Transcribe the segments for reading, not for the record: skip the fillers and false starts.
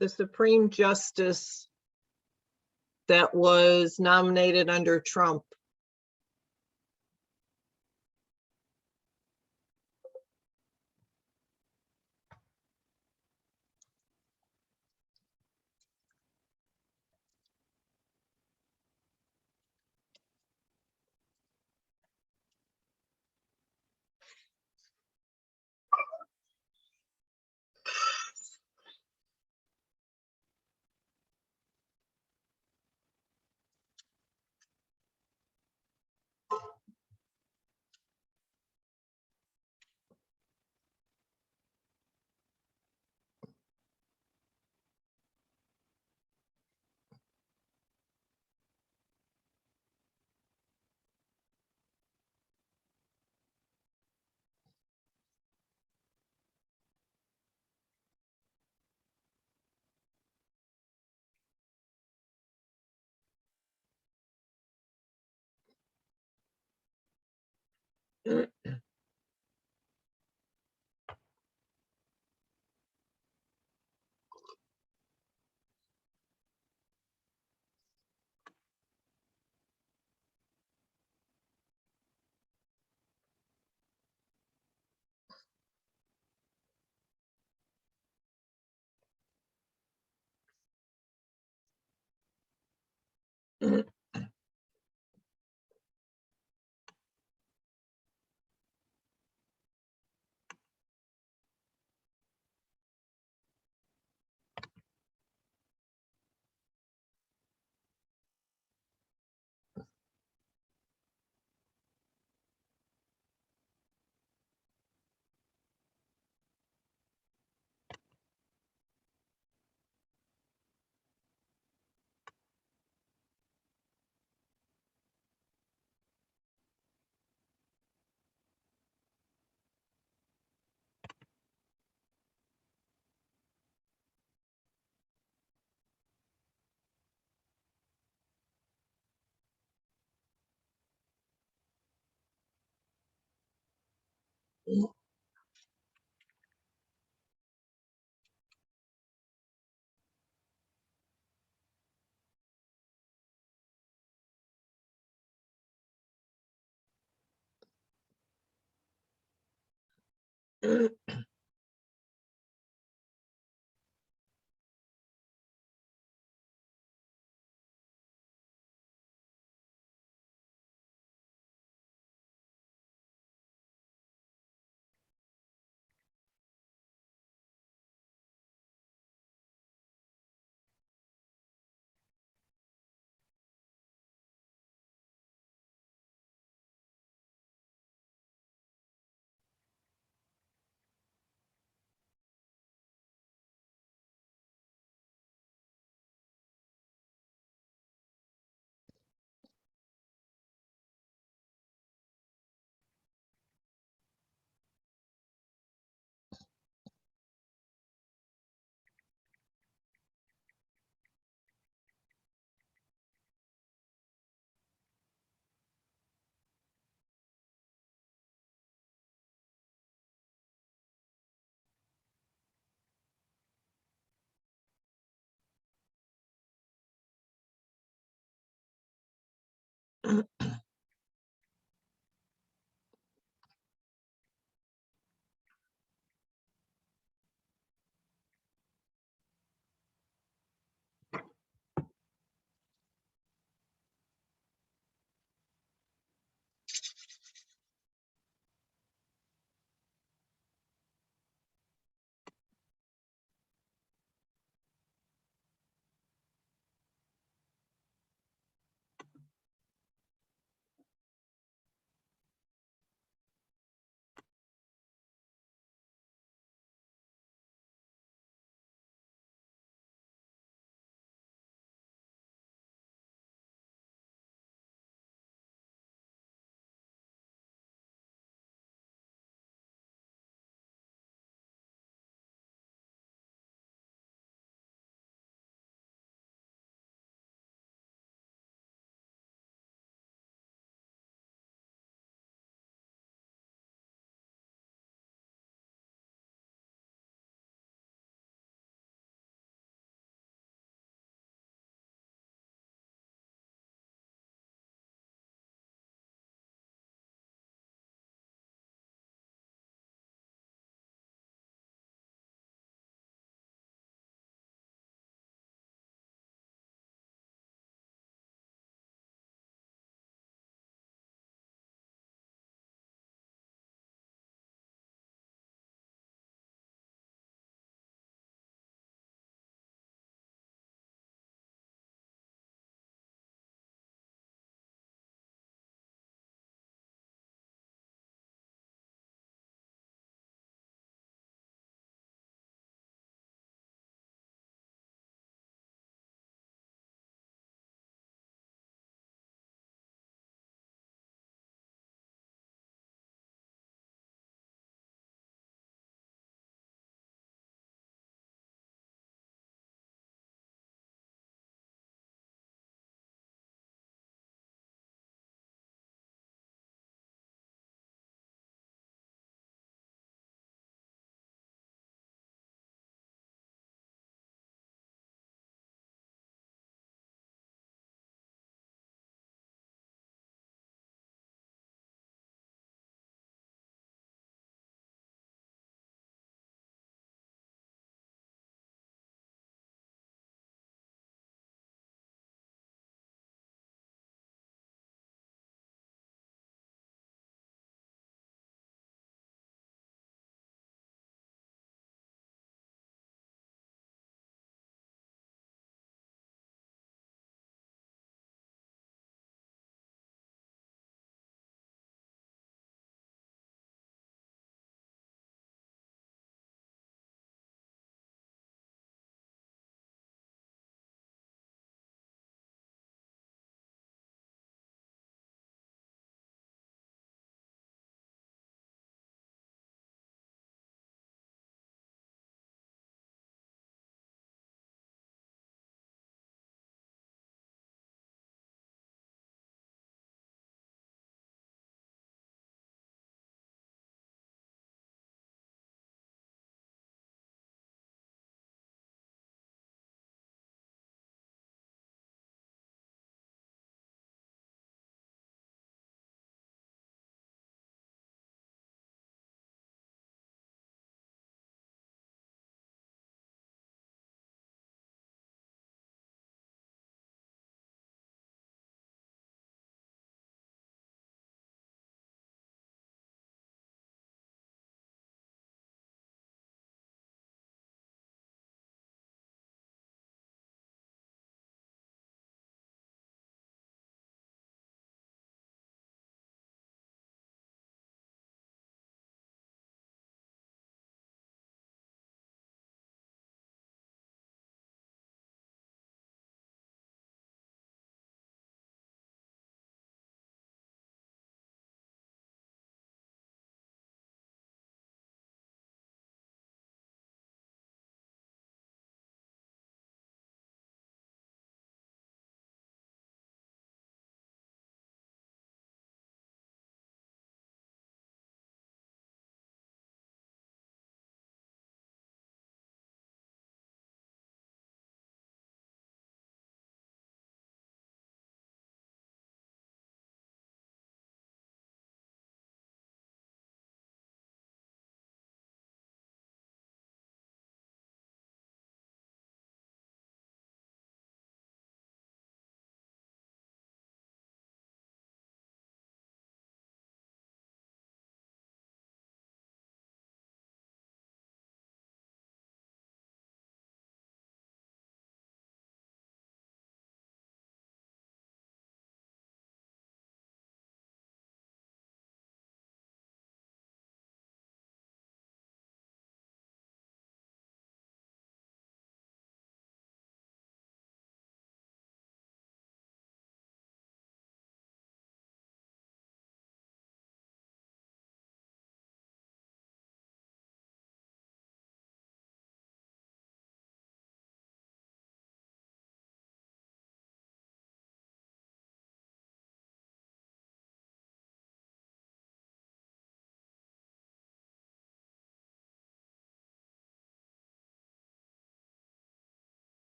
the Supreme Justice that was nominated under Trump.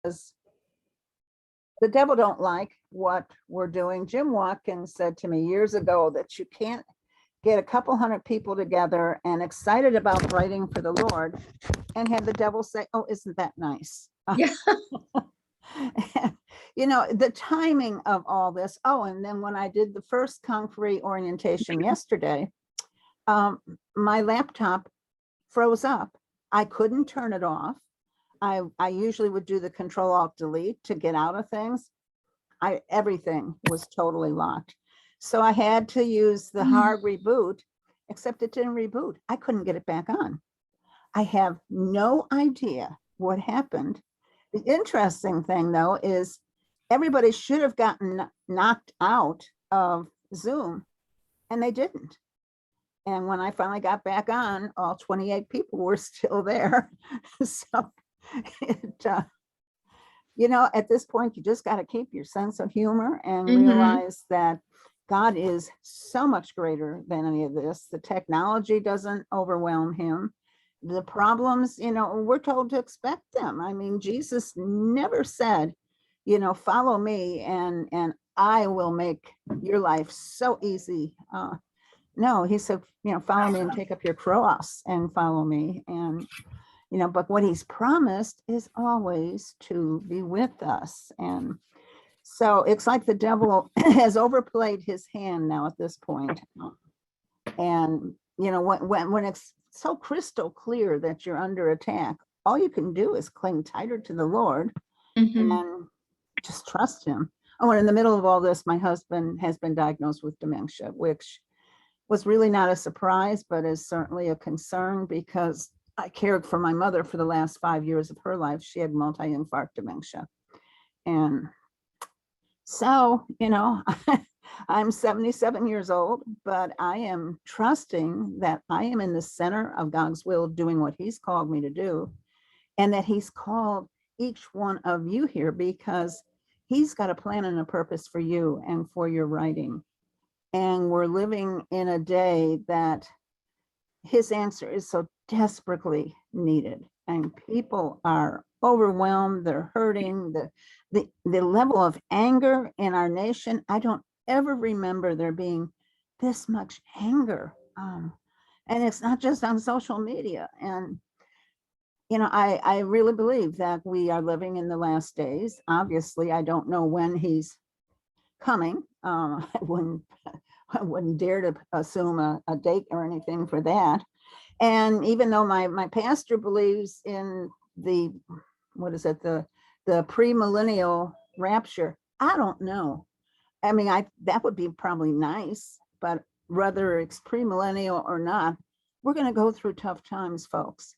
the devil don't like what we're doing. Jim Watkins said to me years ago that you can't get a couple hundred people together and excited about writing for the Lord and have the devil say, oh, isn't that nice? Yeah. You know, the timing of all this. Oh, and then when I did the first conferee orientation yesterday, my laptop froze up. I couldn't turn it off. I usually would do the Control-Alt-Delete to get out of things. Everything was totally locked. So I had to use the hard reboot, except it didn't reboot. I couldn't get it back on. I have no idea what happened. The interesting thing, though, is everybody should have gotten knocked out of Zoom, and they didn't. And when I finally got back on, all 28 people were still there. So, you know, at this point, you just got to keep your sense of humor and realize that God is so much greater than any of this. The technology doesn't overwhelm him. The problems, you know, we're told to expect them. I mean, Jesus never said, you know, follow me and I will make your life so easy. No, he said, you know, follow me and take up your cross and follow me. And, you know, but what he's promised is always to be with us. And so it's like the devil has overplayed his hand now at this point. And, you know, when it's so crystal clear that you're under attack, all you can do is cling tighter to the Lord and just trust him. Oh, and in the middle of all this, my husband has been diagnosed with dementia, which was really not a surprise, but is certainly a concern because I cared for my mother for the last 5 years of her life. She had multi-infarct dementia. And so, you know, I'm 77 years old, but I am trusting that I am in the center of God's will, doing what he's called me to do, and that he's called each one of you here because he's got a plan and a purpose for you and for your writing. And we're living in a day that his answer is so desperately needed, and people are overwhelmed, they're hurting. The level of anger in our nation, I don't ever remember there being this much anger. And it's not just on social media. And, you know, I really believe that we are living in the last days. Obviously, I don't know when he's coming. I wouldn't dare to assume a date or anything for that. And even though my pastor believes in the, what is it, the premillennial rapture, I don't know. I mean, that would be probably nice, but whether it's premillennial or not, we're going to go through tough times, folks.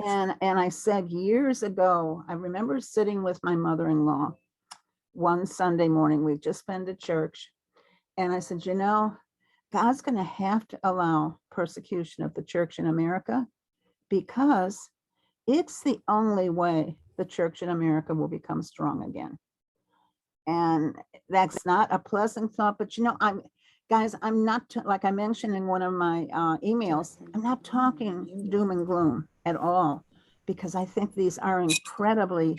And I said years ago, I remember sitting with my mother-in-law one Sunday morning. We'd just been to church. And I said, you know, God's going to have to allow persecution of the church in America because it's the only way the church in America will become strong again. And that's not a pleasant thought, but you know, I'm not, like I mentioned in one of my emails, I'm not talking doom and gloom at all, because I think these are incredibly,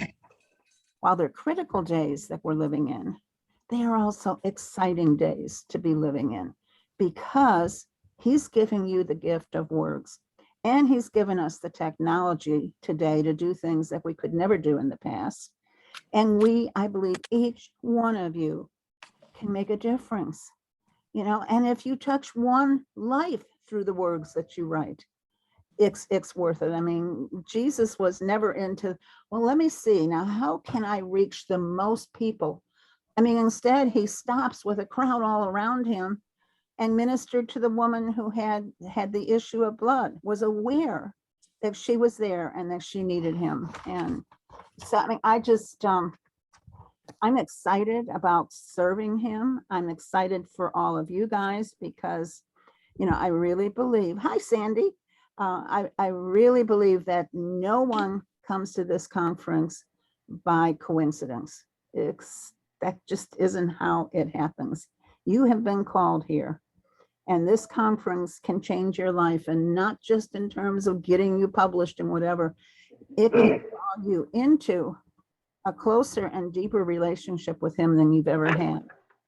while they're critical days that we're living in, they are also exciting days to be living in, because he's giving you the gift of words, and he's given us the technology today to do things that we could never do in the past. And I believe each one of you can make a difference, you know, and if you touch one life through the words that you write, it's worth it. I mean, Jesus was never into, well, let me see now, how can I reach the most people? I mean, instead he stops with a crowd all around him and ministered to the woman who had the issue of blood, was aware that she was there and that she needed him. And so, I mean, I'm excited about serving him. I'm excited for all of you guys because, you know, I really believe, hi, Sandy. I really believe that no one comes to this conference by coincidence. That just isn't how it happens. You have been called here, and this conference can change your life, and not just in terms of getting you published and whatever. It can draw you into a closer and deeper relationship with him than you've ever had.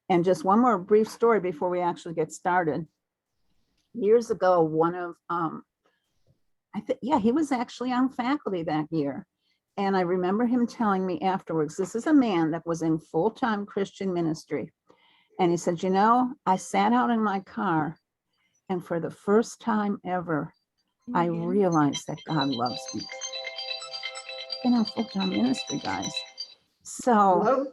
And just one more brief story before we actually get started. Years ago, one of, he was actually on faculty that year. And I remember him telling me afterwards, this is a man that was in full-time Christian ministry. And he said, I sat out in my car, and for the first time ever, I realized that God loves me. Been in full-time ministry, guys. So,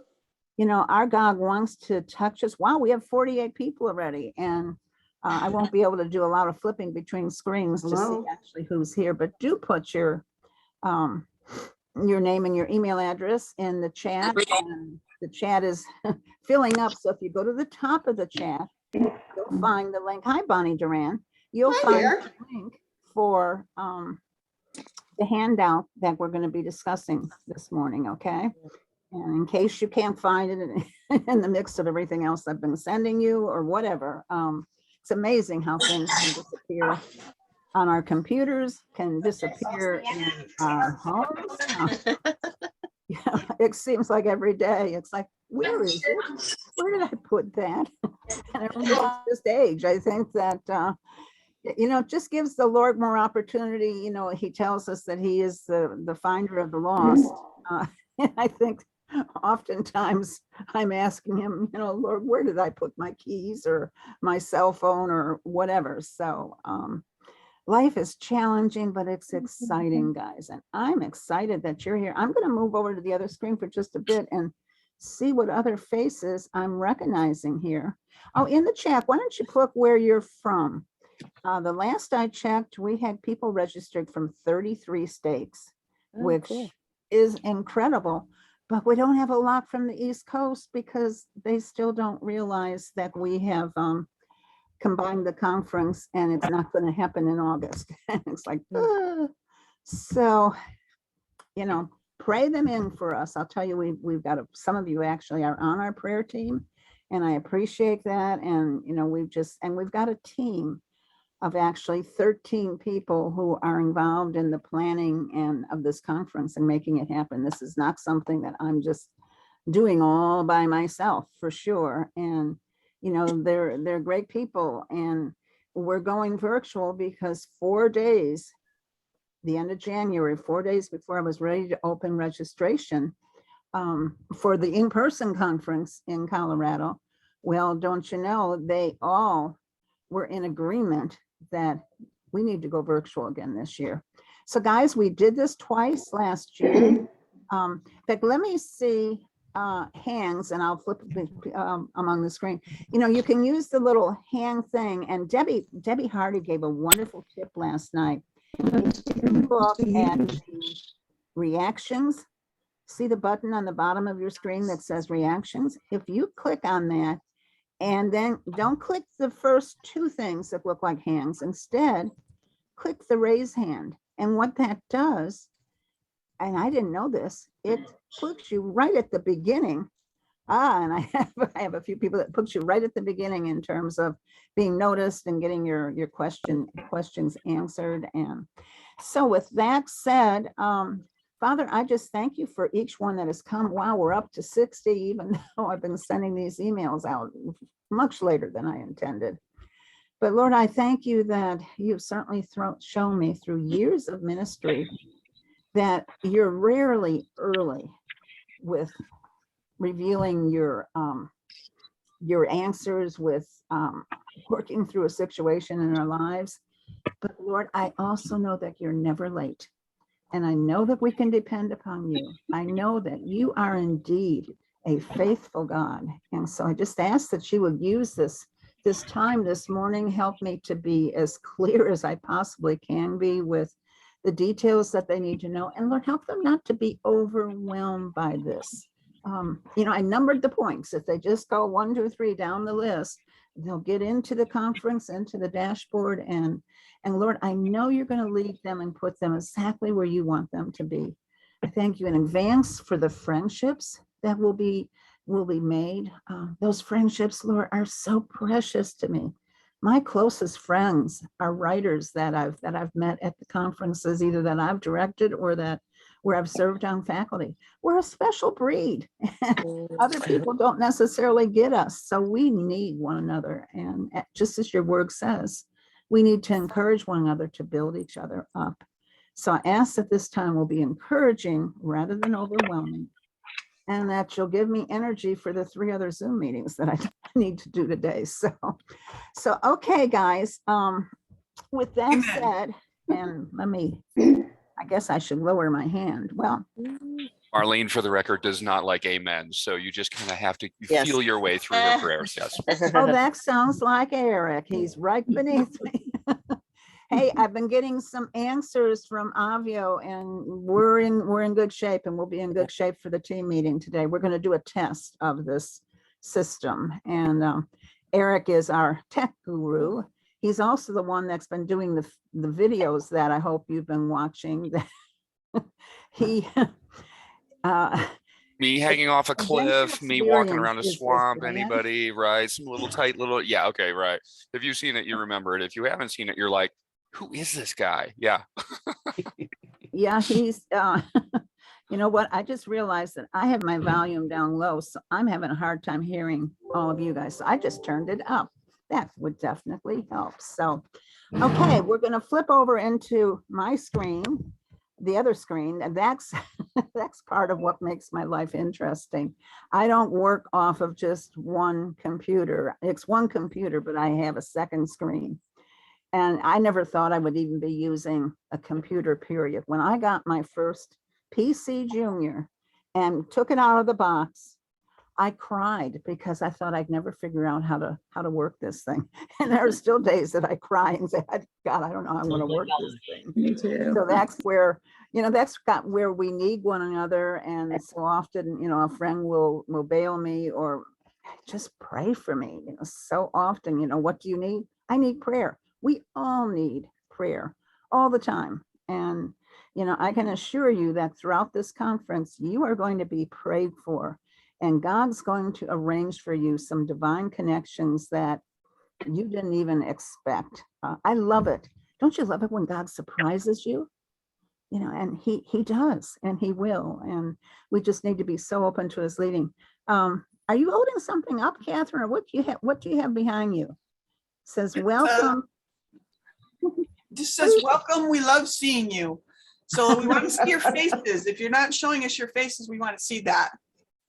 our God wants to touch us. Wow, we have 48 people already. And I won't be able to do a lot of flipping between screens to see actually who's here, but do put your name and your email address in the chat. And the chat is filling up. So if you go to the top of the chat, you'll find the link. Hi, Bonnie Duran. You'll find the link for the handout that we're going to be discussing this morning, okay? And in case you can't find it in the mix of everything else I've been sending you or whatever, it's amazing how things can disappear on our computers, can disappear in our homes. It seems like every day, it's like, where is it? Where did I put that? And everyone's just age. I think that, it just gives the Lord more opportunity. He tells us that he is the finder of the lost. And I think oftentimes I'm asking him, Lord, where did I put my keys or my cell phone or whatever? So life is challenging, but it's exciting, guys. And I'm excited that you're here. I'm going to move over to the other screen for just a bit and see what other faces I'm recognizing here. Oh, in the chat, why don't you put where you're from? The last I checked, we had people registered from 33 states, which is incredible. But we don't have a lot from the East Coast because they still don't realize that we have combined the conference and it's not going to happen in August. It's like, so, pray them in for us. I'll tell you, we've got some of you actually are on our prayer team, and I appreciate that. And, we've got a team of actually 13 people who are involved in the planning and of this conference and making it happen. This is not something that I'm just doing all by myself, for sure. And, they're great people, and we're going virtual because 4 days, the end of January, 4 days before I was ready to open registration for the in-person conference in Colorado. Well, don't you know, they all were in agreement that we need to go virtual again this year. So guys, we did this twice last year. In fact, let me see hands, and I'll flip among the screen. You can use the little hand thing, and Debbie Hardy gave a wonderful tip last night. Look at the reactions. See the button on the bottom of your screen that says reactions? If you click on that, and then don't click the first two things that look like hands. Instead, click the raise hand. And what that does, and I didn't know this, it puts you right at the beginning. And I have a few people that puts you right at the beginning in terms of being noticed and getting your questions answered. And so with that said, Father, I just thank you for each one that has come. Wow, we're up to 60, even though I've been sending these emails out much later than I intended. But Lord, I thank you that you've certainly shown me through years of ministry that you're rarely early with revealing your answers, with working through a situation in our lives. But Lord, I also know that you're never late. And I know that we can depend upon you. I know that you are indeed a faithful God. And so I just ask that you would use this time this morning, help me to be as clear as I possibly can be with the details that they need to know. And Lord, help them not to be overwhelmed by this. I numbered the points. If they just go 1, 2, 3 down the list, they'll get into the conference, into the dashboard, and Lord, I know you're going to lead them and put them exactly where you want them to be. I thank you in advance for the friendships that will be made. Those friendships, Lord, are so precious to me. My closest friends are writers that I've met at the conferences, either that I've directed or that where I've served on faculty. We're a special breed. Other people don't necessarily get us. So we need one another. And just as your word says, we need to encourage one another to build each other up. So I ask that this time will be encouraging rather than overwhelming, and that you'll give me energy for the 3 other Zoom meetings that I need to do today. So okay, guys, with that Amen. said, and I guess I should lower my hand. Well, Marlene, for the record, does not like amen. So you just kind of have to Yes. feel your way through her prayers. Yes. oh, that sounds like Eric. He's right beneath me. Hey, I've been getting some answers from Avio, and we're in good shape, and we'll be in good shape for the team meeting today. We're going to do a test of this system, and Eric is our tech guru. He's also the one that's been doing the videos that I hope you've been watching. He Me hanging off a cliff, me walking around a experience is swamp, grand. anybody, right? Some little tight little, yeah, okay, right. If you've seen it, you remember it. If you haven't seen it, you're like, who is this guy? Yeah. Yeah, he's, you know what? I just realized that I have my volume down low, so I'm having a hard time hearing all of you guys. So I just turned it up. That would definitely help. So, okay, we're going to flip over into my screen, the other screen, and that's part of what makes my life interesting. I don't work off of just one computer. It's one computer, but I have a second screen. And I never thought I would even be using a computer, period. When I got my first PC Junior and took it out of the box, I cried because I thought I'd never figure out how to work this thing. And there are still days that I cry and say, God, I don't know how I'm going to work this thing. Me too. So that's where, where we need one another. And so often, a friend will bail me or just pray for me. So often, what do you need? I need prayer. We all need prayer all the time. And, I can assure you that throughout this conference, you are going to be prayed for, and God's going to arrange for you some divine connections that you didn't even expect. I love it. Don't you love it when God surprises you? And he does, and he will. And we just need to be so open to his leading. Are you holding something up, Catherine, or what do you have behind you? It says, welcome. Just says, welcome, we love seeing you. So we want to see your faces. If you're not showing us your faces, we want to see that.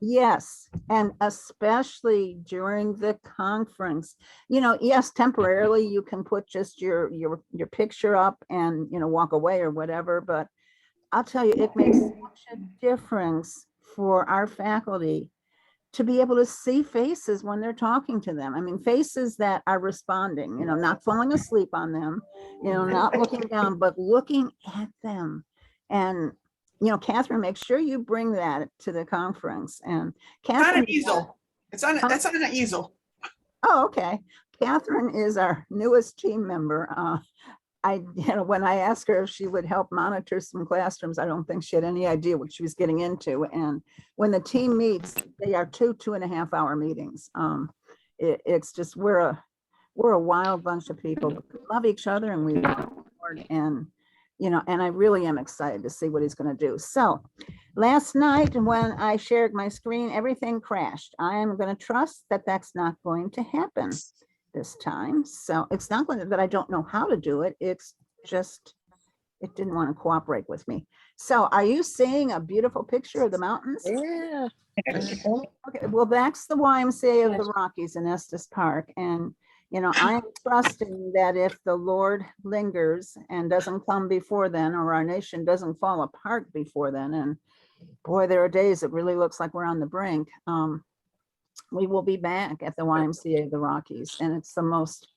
Yes, and especially during the conference. Yes, temporarily you can put just your picture up and walk away or whatever, but I'll tell you, it makes such a difference for our faculty to be able to see faces when they're talking to them. I mean, faces that are responding, not falling asleep on them, not looking down, but looking at them. And, Catherine, make sure you bring that to the conference. And Catherine, It's on an easel. That's on an easel. Oh, okay. Catherine is our newest team member. When I asked her if she would help monitor some classrooms, I don't think she had any idea what she was getting into. And when the team meets, they are 2.5 hour meetings. It's just, we're a wild bunch of people. We love each other and we love the Lord, and I really am excited to see what he's going to do. So last night when I shared my screen, everything crashed. I am going to trust that that's not going to happen this time. So it's not going to, that I don't know how to do it. It's just, it didn't want to cooperate with me. So are you seeing a beautiful picture of the mountains? Yeah. Okay, well, that's the YMCA of the Rockies in Estes Park. And, I am trusting that if the Lord lingers and doesn't come before then, or our nation doesn't fall apart before then, and boy, there are days it really looks like we're on the brink, we will be back at the YMCA of the Rockies. And it's the most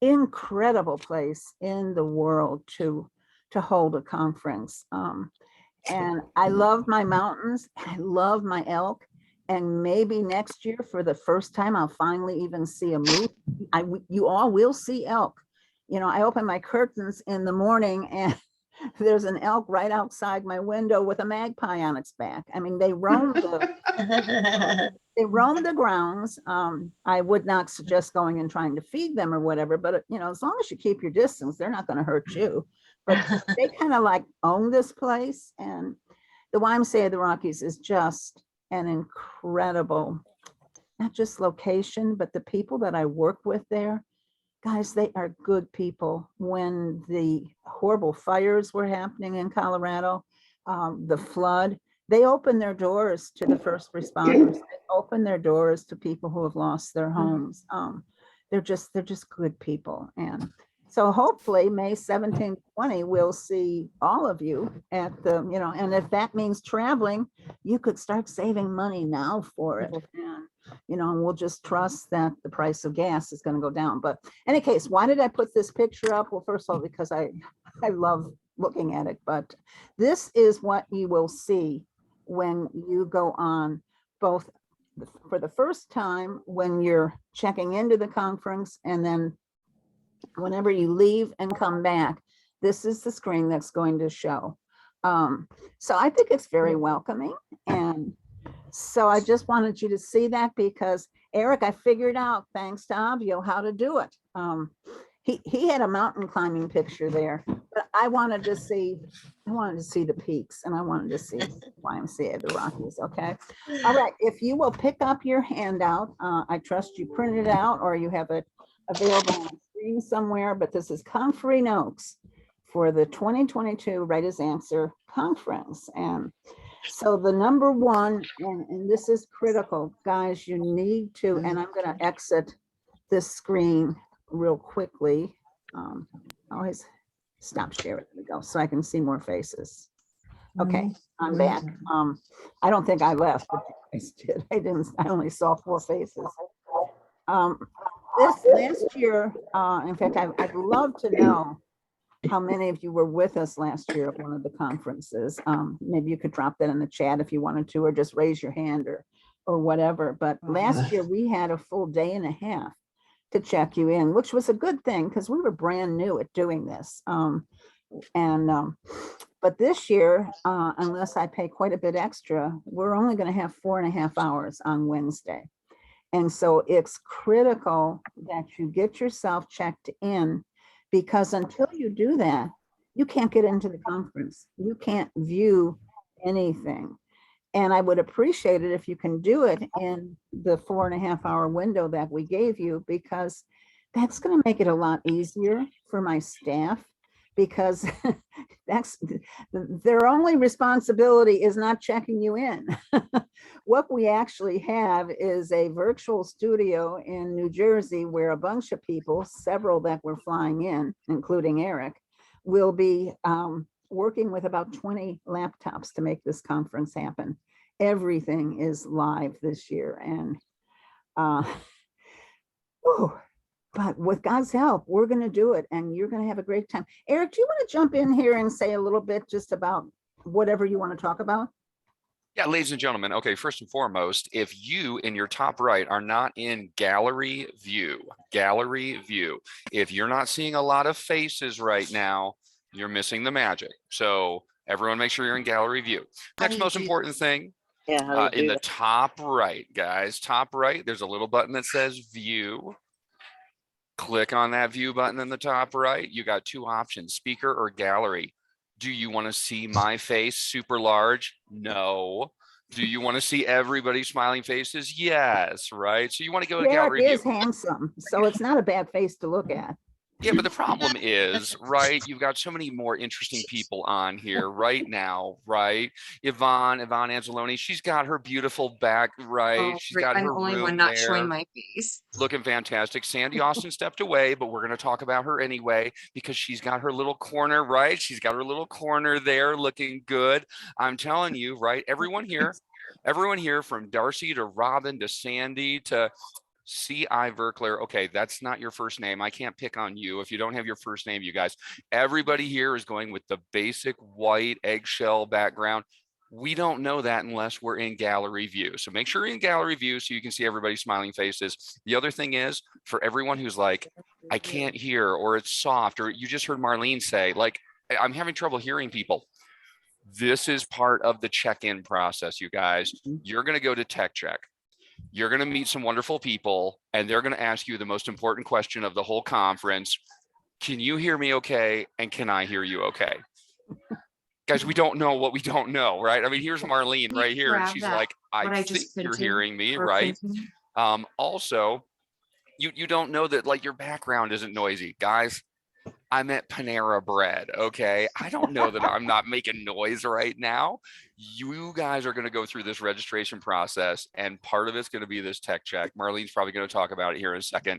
incredible place in the world to hold a conference. And I love my mountains. I love my elk. And maybe next year, for the first time, I'll finally even see a moose. You all will see elk. I open my curtains in the morning and there's an elk right outside my window with a magpie on its back. I mean, they roam the grounds. I would not suggest going and trying to feed them or whatever, but as long as you keep your distance, they're not going to hurt you. But they kind of like own this place. And the YMCA of the Rockies is just an incredible, not just location, but the people that I work with there. Guys, they are good people. When the horrible fires were happening in Colorado, the flood, they opened their doors to the first responders. They opened their doors to people who have lost their homes. They're just good people. And so hopefully May 17, 20, we'll see all of you at the, and if that means traveling, you could start saving money now for it. And we'll just trust that the price of gas is going to go down. But in any case, why did I put this picture up? Well, first of all, because I love looking at it, but this is what you will see when you go on, both for the first time when you're checking into the conference, and then whenever you leave and come back. This is the screen that's going to show. So I think it's very welcoming. And so I just wanted you to see that, because Eric, I figured out, thanks to Avio, how to do it. He had a mountain climbing picture there, but I wanted to see the peaks, and I wanted to see YMCA of the Rockies. Okay. All right. If you will pick up your handout, I trust you printed it out or you have it available on the screen somewhere, but this is conferee notes for the 2022 Right as Answer conference. And so the number one, and this is critical, guys, you need to, and I'm going to exit this screen real quickly. Always stop sharing. There we go. So I can see more faces. Okay, I'm back. I don't think I left, but you guys did. I only saw 4 faces. This last year, in fact, I'd love to know how many of you were with us last year at one of the conferences. Maybe you could drop that in the chat if you wanted to, or just raise your hand or whatever. But last year we had a full day and a half to check you in, which was a good thing because we were brand new at doing this. But this year, unless I pay quite a bit extra, we're only going to have 4.5 hours on Wednesday. And so it's critical that you get yourself checked in, because until you do that, you can't get into the conference. You can't view anything. And I would appreciate it if you can do it in the 4.5 hour window that we gave you, because that's going to make it a lot easier for my staff, because that's their only responsibility is not checking you in. What we actually have is a virtual studio in New Jersey where a bunch of people, several that were flying in, including Eric, will be working with about 20 laptops to make this conference happen. Everything is live this year. And but with God's help, we're going to do it, and you're going to have a great time. Eric, do you want to jump in here and say a little bit just about whatever you want to talk about? Yeah, ladies and gentlemen. Okay, first and foremost, if you in your top right are not in gallery view, if you're not seeing a lot of faces right now, you're missing the magic. So everyone make sure you're in gallery view. Next most important thing, in the top right, guys, top right, there's a little button that says view. Click on that view button in the top right. You got 2 options, speaker or gallery. Do you want to see my face super large? No. Do you want to see everybody's smiling faces? Yes, right? So you want to go to gallery view. Eric is handsome, so it's not a bad face to look at. Yeah, but the problem is, right, you've got so many more interesting people on here right now, right? Yvonne Anzalone, she's got her beautiful back, right? She's got I'm her the only room one not there, showing my face. looking fantastic. Sandy Austin stepped away, but we're going to talk about her anyway, because she's got her little corner, right? She's got her little corner there looking good. I'm telling you, right? Everyone here from Darcy to Robin to Sandy to C.I. Verkler. Okay, that's not your first name. I can't pick on you if you don't have your first name, you guys. Everybody here is going with the basic white eggshell background. We don't know that unless we're in gallery view. So make sure you're in gallery view so you can see everybody's smiling faces. The other thing is, for everyone who's like, I can't hear, or it's soft, or you just heard Marlene say, like, I'm having trouble hearing people. This is part of the check-in process, you guys. You're going to go to Tech Check. You're going to meet some wonderful people, and they're going to ask you the most important question of the whole conference. Can you hear me okay? And can I hear you okay? Guys, we don't know what we don't know, right? I mean, here's Marlene Can you right here, and grab she's that, like, what I I think just you're printed hearing me, for right? printing? Also, you don't know that like your background isn't noisy. Guys, I'm at Panera Bread, okay? I don't know that I'm not making noise right now. You guys are going to go through this registration process, and part of it's going to be this tech check. Marlene's probably going to talk about it here in a second.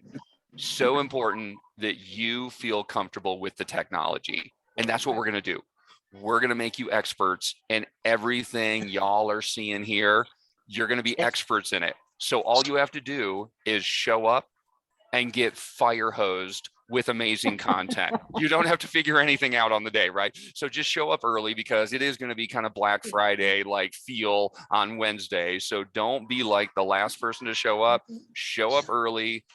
So important that you feel comfortable with the technology, and that's what we're going to do. We're going to make you experts in everything y'all are seeing here. You're going to be experts in it. So all you have to do is show up and get fire hosed with amazing content. You don't have to figure anything out on the day, right? So just show up early, because it is going to be kind of Black Friday like feel on Wednesday. So don't be like the last person to show up. Show up early.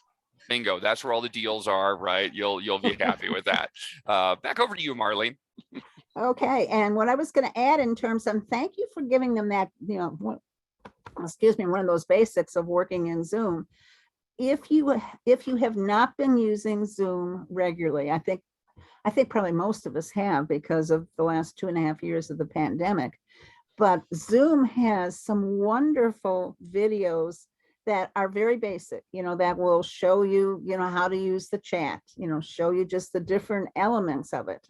Bingo. That's where all the deals are, right? You'll be happy with that. Back over to you, Marlene. Okay, and what I was going to add in terms of, thank you for giving them that, excuse me, one of those basics of working in Zoom. If you have not been using Zoom regularly, I think probably most of us have, because of the last 2.5 years of the pandemic, but Zoom has some wonderful videos that are very basic, that will show you, how to use the chat, show you just the different elements of it.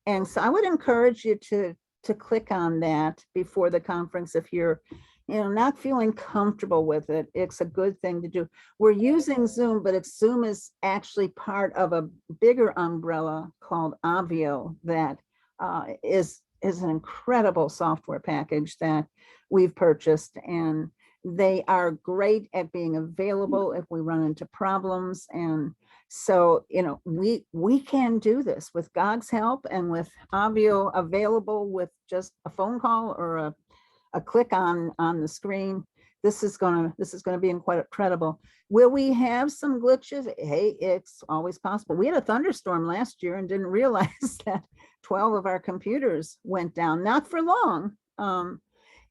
And so I would encourage you to click on that before the conference. If you're not feeling comfortable with it, it's a good thing to do. We're using Zoom, but Zoom is actually part of a bigger umbrella called Avio that is an incredible software package that we've purchased, and they are great at being available if we run into problems. And so, we can do this with God's help, and with Avio available with just a phone call or a click on the screen. This is gonna be incredible. Will we have some glitches? Hey, it's always possible. We had a thunderstorm last year and didn't realize that 12 of our computers went down, not for long.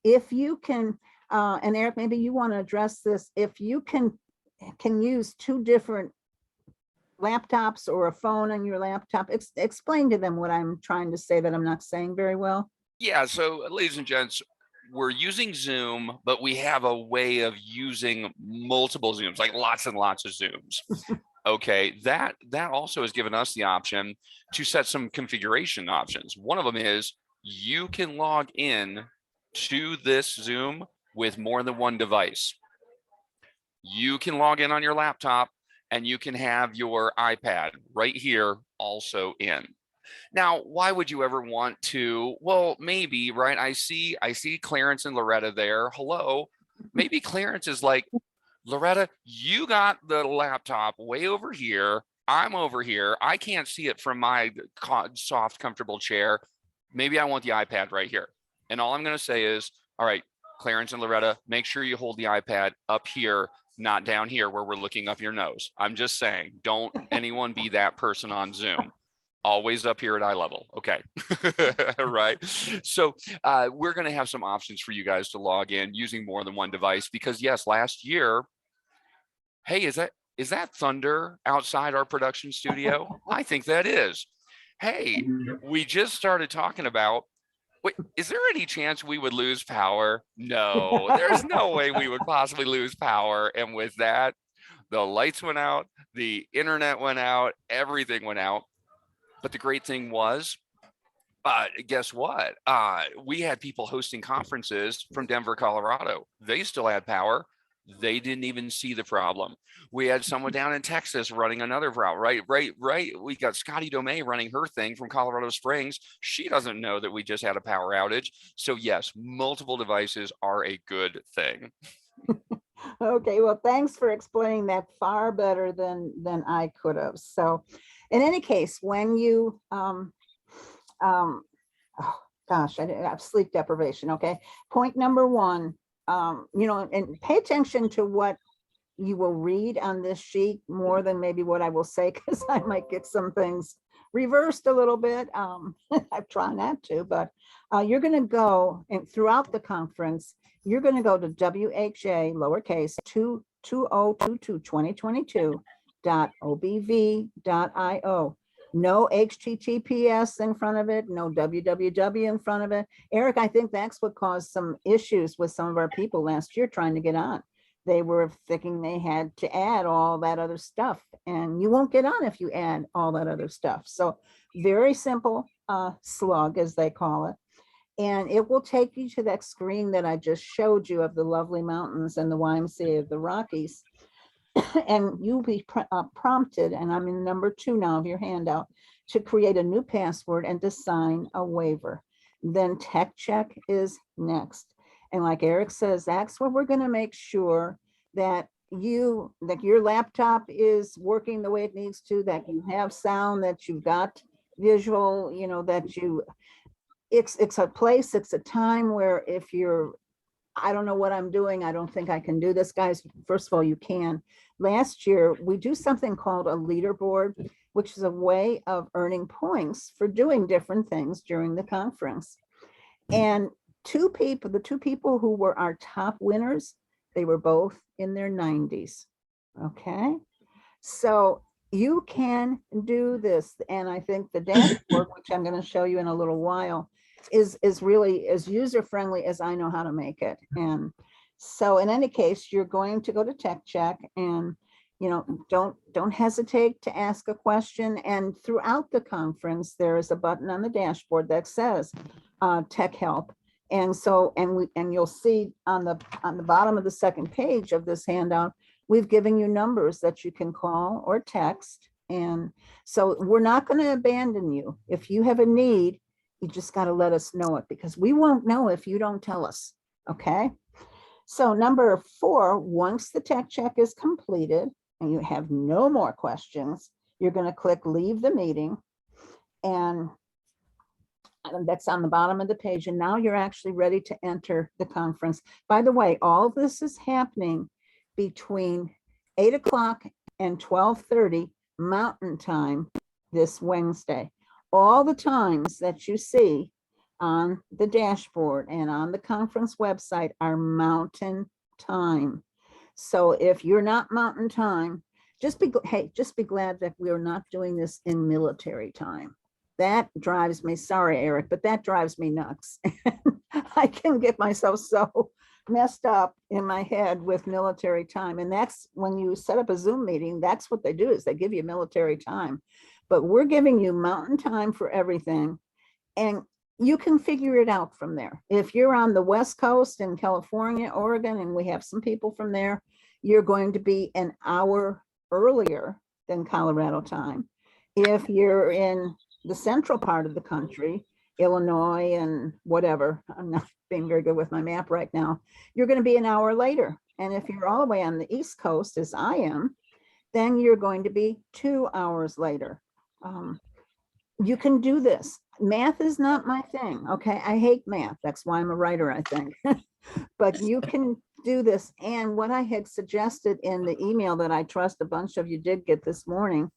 If you can, and Eric, maybe you want to address this, if you can use two different laptops or a phone on your laptop, explain to them what I'm trying to say that I'm not saying very well. Yeah, so ladies and gents, we're using Zoom, but we have a way of using multiple Zooms, like lots and lots of Zooms. Okay, that also has given us the option to set some configuration options. One of them is you can log in to this Zoom with more than one device. You can log in on your laptop, and you can have your iPad right here also in. Now, why would you ever want to? Well, maybe, right? I see Clarence and Loretta there. Hello. Maybe Clarence is like, Loretta, you got the laptop way over here. I'm over here. I can't see it from my soft, comfortable chair. Maybe I want the iPad right here. And all I'm going to say is, all right, Clarence and Loretta, make sure you hold the iPad up here, not down here where we're looking up your nose. I'm just saying, don't anyone be that person on Zoom. Always up here at eye level. Okay. Right. So we're going to have some options for you guys to log in using more than one device, because yes, last year, hey, is that thunder outside our production studio? I think that is. Hey, we just started talking about, wait, is there any chance we would lose power? No, there's no way we would possibly lose power. And with that, the lights went out, the internet went out, everything went out. But the great thing was, guess what? We had people hosting conferences from Denver, Colorado. They still had power. They didn't even see the problem. We had someone down in Texas running another route, right. We got Scotty Domay running her thing from Colorado Springs. She doesn't know that we just had a power outage. So yes, multiple devices are a good thing. Okay, well, thanks for explaining that far better than I could have. So in any case, when you, oh gosh, I have sleep deprivation. Okay. Point number one, and pay attention to what you will read on this sheet more than maybe what I will say, because I might get some things reversed a little bit. I try not to, but you're going to go, and throughout the conference, you're going to go to WHA lowercase 2022 2022.obv.io. No HTTPS in front of it, no www in front of it. Eric, I think that's what caused some issues with some of our people last year trying to get on. They were thinking they had to add all that other stuff, and you won't get on if you add all that other stuff. So very simple slug, as they call it. And it will take you to that screen that I just showed you of the lovely mountains and the YMCA of the Rockies. And you'll be prompted, and I'm in number 2 now of your handout, to create a new password and to sign a waiver. Then tech check is next. And like Eric says, that's where we're going to make sure that your laptop is working the way it needs to, that you have sound, that you've got visual, you know, that you, it's a place, it's a time where if you're, I don't know what I'm doing, I don't think I can do this, guys. First of all, you can. Last year, we do something called a leaderboard, which is a way of earning points for doing different things during the conference. And the two people who were our top winners, they were both in their 90s. Okay. So you can do this. And I think the dashboard, which I'm going to show you in a little while, is really as user-friendly as I know how to make it. And so in any case, you're going to go to Tech Check, and you know, don't hesitate to ask a question. And throughout the conference, there is a button on the dashboard that says Tech Help. And so, and you'll see on the bottom of the second page of this handout, we've given you numbers that you can call or text. And so we're not going to abandon you. If you have a need, you just got to let us know it, because we won't know if you don't tell us. Okay. So number 4, once the tech check is completed and you have no more questions, you're going to click leave the meeting. And that's on the bottom of the page. And now you're actually ready to enter the conference. By the way, all of this is happening between 8 o'clock and 12:30 Mountain Time this Wednesday. All the times that you see on the dashboard and on the conference website are Mountain Time. So if you're not Mountain Time, just be glad that we're not doing this in military time. That drives me, sorry, Eric, but that drives me nuts. I can get myself so messed up in my head with military time. And that's when you set up a Zoom meeting, that's what they do, is they give you military time. But we're giving you Mountain Time for everything. And you can figure it out from there. If you're on the West Coast in California, Oregon, and we have some people from there, you're going to be an hour earlier than Colorado time. If you're in the central part of the country, Illinois and whatever, I'm not being very good with my map right now, you're going to be an hour later. And if you're all the way on the East Coast, as I am, then you're going to be 2 hours later. You can do this. Math is not my thing. Okay. I hate math. That's why I'm a writer, I think. But you can do this. And what I had suggested in the email that I trust a bunch of you did get this morning,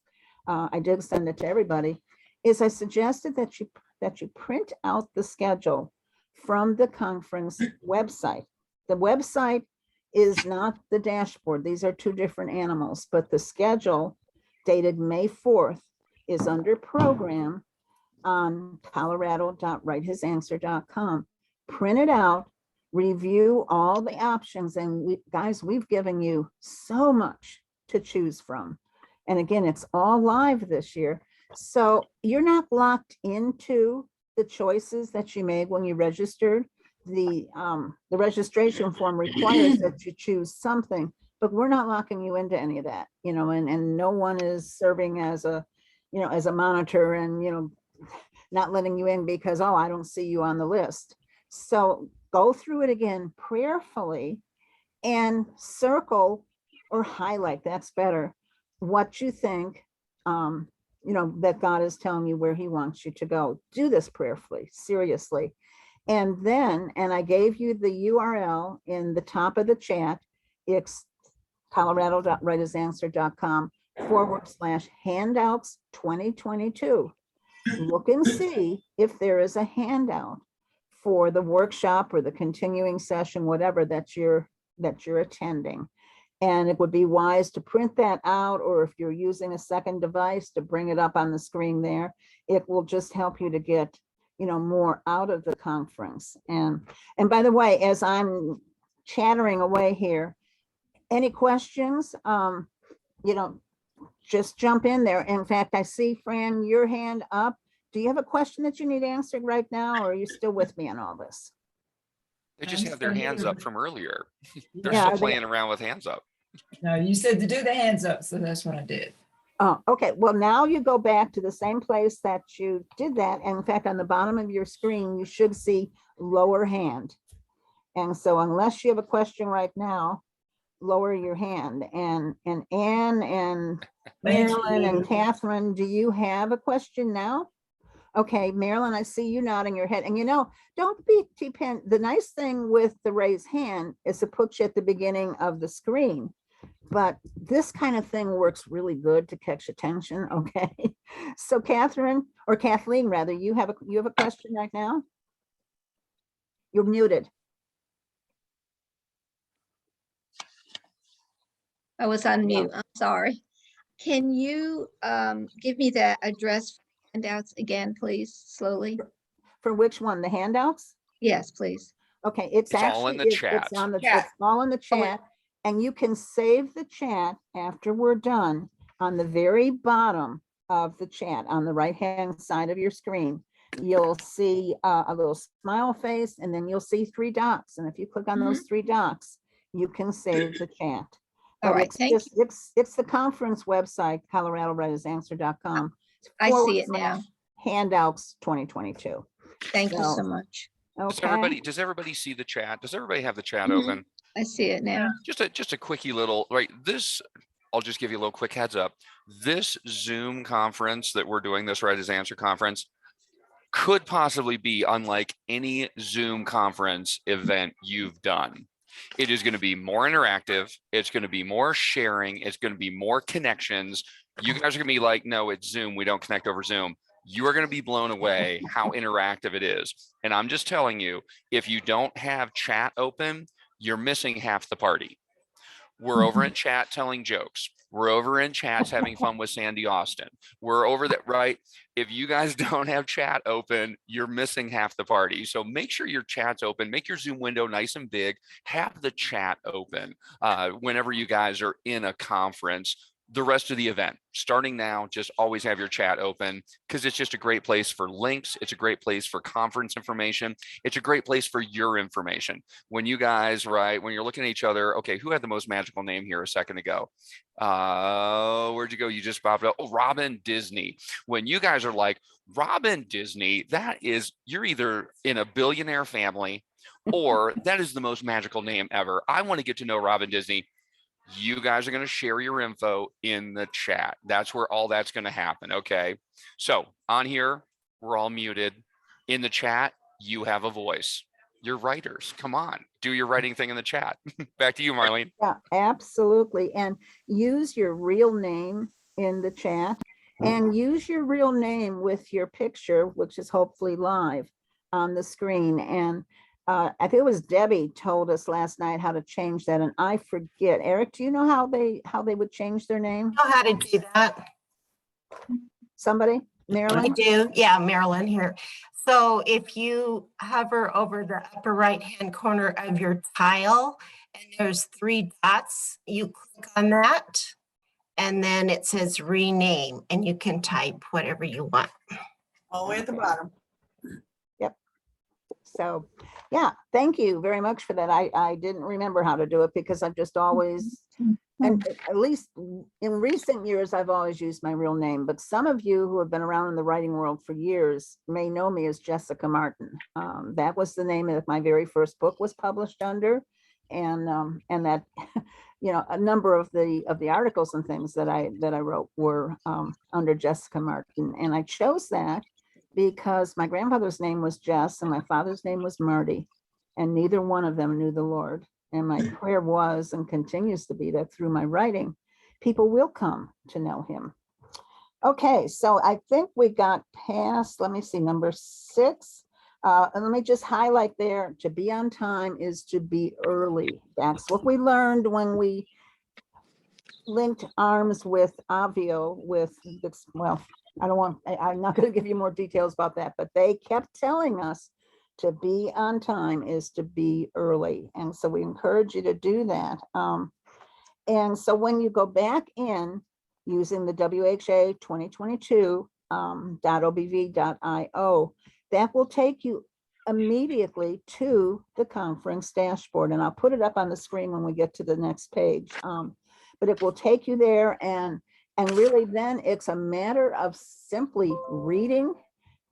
I did send it to everybody, is I suggested that you print out the schedule from the conference website. The website is not the dashboard. These are two different animals, but the schedule dated May 4th is under program on colorado.writehisanswer.com. Print it out, review all the options. And guys, we've given you so much to choose from. And again, it's all live this year. So you're not locked into the choices that you made when you registered. The registration form requires that you choose something, but we're not locking you into any of that, you know, and no one is serving as a, you know, as a monitor and, you know, not letting you in because, oh, I don't see you on the list. So go through it again prayerfully and circle or highlight, that's better, what you think, you know, that God is telling you where he wants you to go. Do this prayerfully, seriously. And then, and I gave you the URL in the top of the chat, it's colorado.writehisanswer.com/handouts 2022. Look and see if there is a handout for the workshop or the continuing session, whatever that you're attending. And it would be wise to print that out, or if you're using a second device, to bring it up on the screen there. It will just help you to get, more out of the conference. And by the way, as I'm chattering away here, any questions, just jump in there. In fact, I see, Fran, your hand up. Do you have a question that you need answered right now, or are you still with me on all this? They just have their hands up from earlier. They're Yeah, still playing around with hands up. No, you said to do the hands up, so that's what I did. Oh, okay. Well, now you go back to the same place that you did that. And in fact, on the bottom of your screen, you should see lower hand. And so unless you have a question right now, lower your hand. And Anne and Marilyn and Catherine, do you have a question now? Okay, Marilyn, I see you nodding your head. And don't be dependent. The nice thing with the raised hand is to put you at the beginning of the screen. But this kind of thing works really good to catch attention. Okay. So Catherine, or Kathleen rather, you have a question right now? You're muted. I was on mute. I'm sorry. Can you give me the address handouts again, please, slowly? For which one? The handouts? Yes, please. Okay, it's It's all actually in the chat. It's on the Chat. it's all in the Oh, wait. chat, and you can save the chat after we're done on the very bottom of the chat on the right-hand side of your screen. You'll see a little smile face, and then you'll see 3 dots. And if you click on those 3 dots, you can save the chat. All But right, it's thank just, it's the conference website, coloradowritersanswer.com. I see it now. Handouts 2022. Thank you So, so much. Okay. Does everybody see the chat? Does everybody have the chat Mhm. open? I see it now. Just a quickie little, right? I'll just give you a little quick heads up. This Zoom conference that we're doing, this Right as Answer conference, could possibly be unlike any Zoom conference event you've done. It is going to be more interactive. It's going to be more sharing. It's going to be more connections. You guys are going to be like, no, it's Zoom. We don't connect over Zoom. You are going to be blown away how interactive it is. And I'm just telling you, if you don't have chat open, you're missing half the party. We're over in chat telling jokes. We're over in chats having fun with Sandy Austin. We're over that, right? If you guys don't have chat open, you're missing half the party. So make sure your chat's open. Make your Zoom window nice and big. Have the chat open whenever you guys are in a conference. The rest of the event, starting now, just always have your chat open, because it's just a great place for links. It's a great place for conference information. It's a great place for your information. When you guys, right, when you're looking at each other, okay, who had the most magical name here a second ago? Where'd you go? You just popped up. Oh, Robin Disney. When you guys are like, Robin Disney, you're either in a billionaire family or that is the most magical name ever. I want to get to know Robin Disney. You guys are going to share your info in the chat. That's where all that's going to happen. Okay. So on here, we're all muted. In the chat, you have a voice. You're writers. Come on, do your writing thing in the chat. Back to you, Marlene. Yeah, absolutely. And use your real name in the chat, and use your real name with your picture, which is hopefully live on the screen. And I think it was Debbie told us last night how to change that, and I forget. Eric, do you know how they would change their name? Know how to do that. Somebody? I Marilyn? do. Yeah, Marilyn here. So if you hover over the upper right-hand corner of your tile and there's 3 dots, you click on that and then it says rename and you can type whatever you want. All the way at the bottom. So, yeah, thank you very much for that. I didn't remember how to do it because I've just always, and at least in recent years, I've always used my real name. But some of you who have been around in the writing world for years may know me as Jessica Martin. That was the name that my very first book was published under, and that, a number of the articles and things that I wrote were under Jessica Martin, and I chose that because my grandfather's name was Jess and my father's name was Marty, and neither one of them knew the Lord. And my prayer was and continues to be that through my writing, people will come to know him. Okay, so I think we got past, let me see, number 6. And let me just highlight there, to be on time is to be early. That's what we learned when we linked arms with Avio with this, well, I'm not going to give you more details about that, but they kept telling us to be on time is to be early. And so we encourage you to do that. And so when you go back in using the WHA 2022.obv.io, that will take you immediately to the conference dashboard. And I'll put it up on the screen when we get to the next page. But it will take you there, and really then it's a matter of simply reading.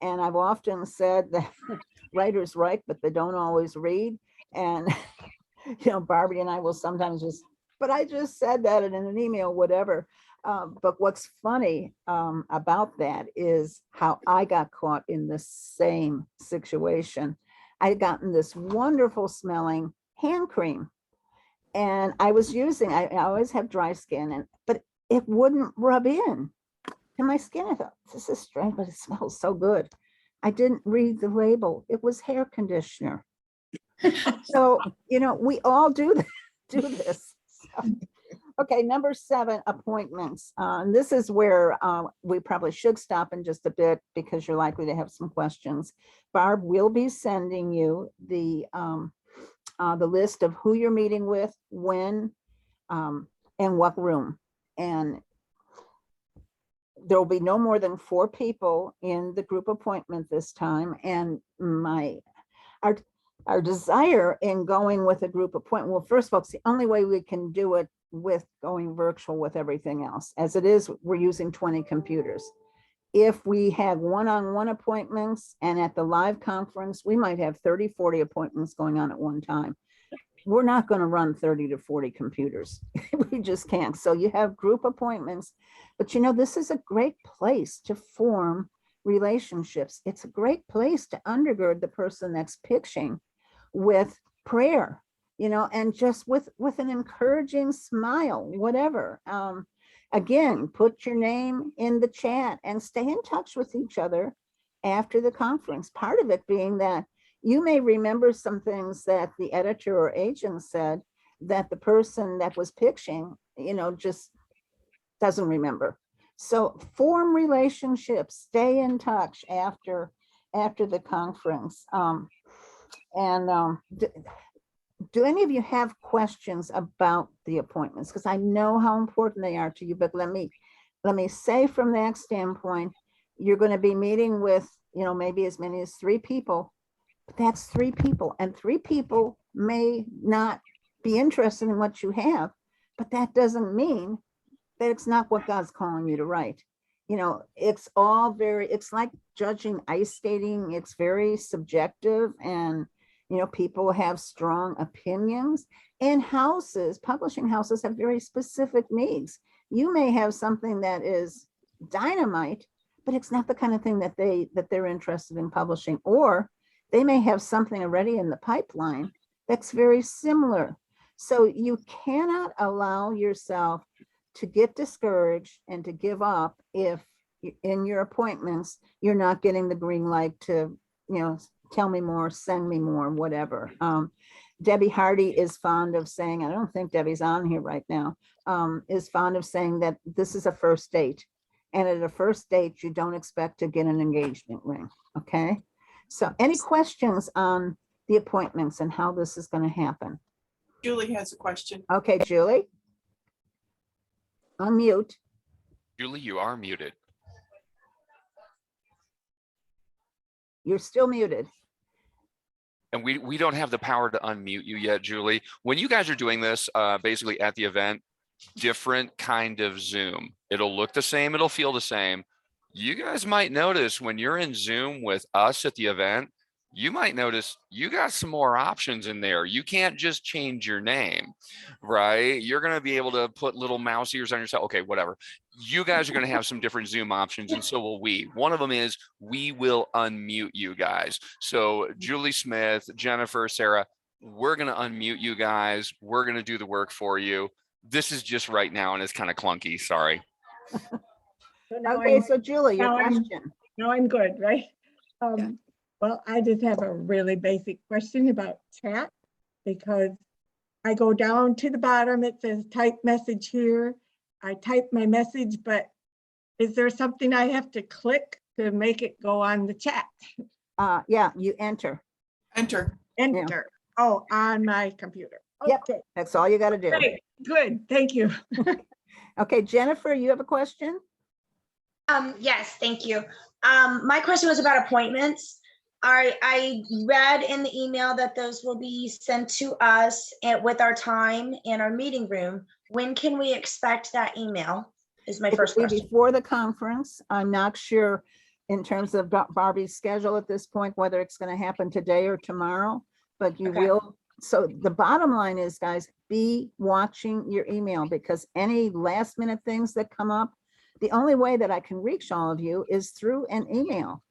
And I've often said that writers write, but they don't always read. And, Barbie and I will sometimes just, but I just said that in an email, whatever. But what's funny about that is how I got caught in the same situation. I had gotten this wonderful smelling hand cream, and I was using, I always have dry skin, but it wouldn't rub in to my skin. I thought, this is strange, but it smells so good. I didn't read the label. It was hair conditioner. So, we all do this. So, okay, number 7, appointments. And this is where we probably should stop in just a bit because you're likely to have some questions. Barb will be sending you the list of who you're meeting with, when, and what room. And there will be no more than 4 people in the group appointment this time. And our desire in going with a group appointment, well, first of all, it's the only way we can do it with going virtual with everything else. As it is, we're using 20 computers. If we have one-on-one appointments and at the live conference, we might have 30, 40 appointments going on at one time. We're not going to run 30 to 40 computers. We just can't. So you have group appointments, but this is a great place to form relationships. It's a great place to undergird the person that's pitching with prayer, and just with an encouraging smile, whatever. Again, put your name in the chat and stay in touch with each other after the conference. Part of it being that you may remember some things that the editor or agent said that the person that was pitching, just doesn't remember. So form relationships, stay in touch after the conference. Do any of you have questions about the appointments? Because I know how important they are to you, but let me say from that standpoint, you're going to be meeting with, maybe as many as 3 people, but that's 3 people, and 3 people may not be interested in what you have, but that doesn't mean that it's not what God's calling you to write. It's like judging ice skating. It's very subjective, and people have strong opinions, and publishing houses have very specific needs. You may have something that is dynamite, but it's not the kind of thing that they're interested in publishing, or they may have something already in the pipeline that's very similar. So you cannot allow yourself to get discouraged and to give up if in your appointments, you're not getting the green light to, tell me more, send me more, whatever. Debbie Hardy is fond of saying, I don't think Debbie's on here right now, is fond of saying that this is a first date. And at a first date, you don't expect to get an engagement ring, okay? So any questions on the appointments and how this is going to happen? Julie has a question. Okay, Julie. Unmute. Julie, you are muted. You're still muted. And we don't have the power to unmute you yet, Julie. When you guys are doing this, basically at the event, different kind of Zoom. It'll look the same, it'll feel the same. You guys might notice when you're in Zoom with us at the event, you might notice you got some more options in there. You can't just change your name, right? You're going to be able to put little mouse ears on yourself. Okay, whatever. You guys are going to have some different Zoom options, and so will we. One of them is we will unmute you guys. So Julie Smith, Jennifer, Sarah, we're going to unmute you guys. We're going to do the work for you. This is just right now, and it's kind of clunky. Sorry. Okay, so Julie, your question. Now I'm good, right? Well, I just have a really basic question about chat, because I go down to the bottom, it says type message here, I typed my message, but is there something I have to click to make it go on the chat? Yeah, you enter. Enter. Enter. Oh, on my computer. Yep. Okay, That's all you got to do. great, good, thank you. Okay, Jennifer, you have a question? Yes, thank you. My question was about appointments. I read in the email that those will be sent to us with our time and our meeting room. When can we expect that email is my first It'll be question. before the conference. I'm not sure in terms of Barbie's schedule at this point, whether it's going to happen today or tomorrow, but you Okay. will. So the bottom line is, guys, be watching your email, because any last minute things that come up, the only way that I can reach all of you is through an email.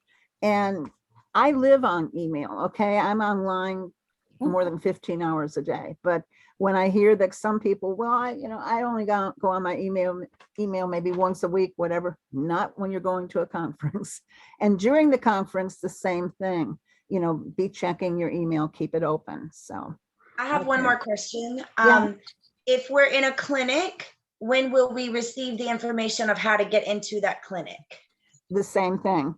And I live on email, okay? I'm online more than 15 hours a day. But when I hear that some people, well, I only go on my email maybe once a week, whatever, not when you're going to a conference. And during the conference, the same thing, be checking your email, keep it open. So I have one okay. more question. Yeah. If we're in a clinic, when will we receive the information of how to get into that clinic? The same thing.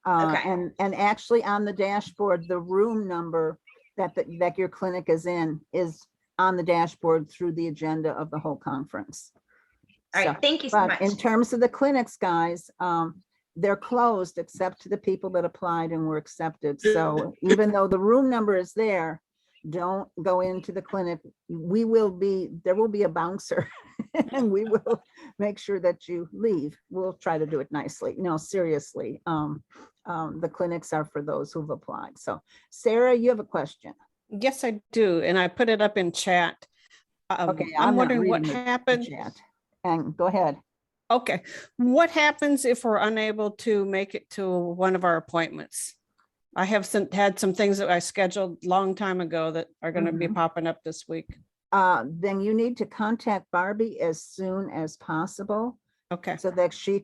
Okay. And actually on the dashboard, the room number that your clinic is in is on the dashboard through the agenda of the whole conference. All right, thank you so But much. in terms of the clinics, guys, they're closed except to the people that applied and were accepted. So even though the room number is there, don't go into the clinic. There will be a bouncer and we will make sure that you leave. We'll try to do it nicely. No, seriously. The clinics are for those who've applied. So Sarah, you have a question. Yes, I do. And I put it up in chat. Okay, I'm not wondering what reading the happened. chat. And go ahead. Okay. What happens if we're unable to make it to one of our appointments? I have had some things that I scheduled long time ago that are going to be popping up this week. Then you need to contact Barbie as soon as possible. Okay. So that she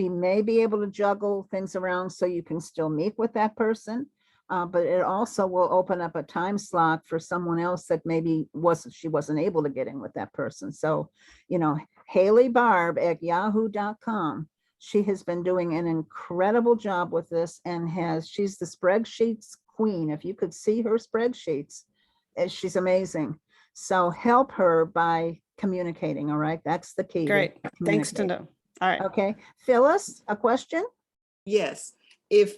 may be able to juggle things around so you can still meet with that person. But it also will open up a time slot for someone else that maybe she wasn't able to get in with that person. So, HaleyBarb@yahoo.com. She has been doing an incredible job with this and she's the spreadsheets queen. If you could see her spreadsheets, she's amazing. So help her by communicating. All right. That's the key. Great. Thanks to know. All right. Okay. Phyllis, a question? Yes. If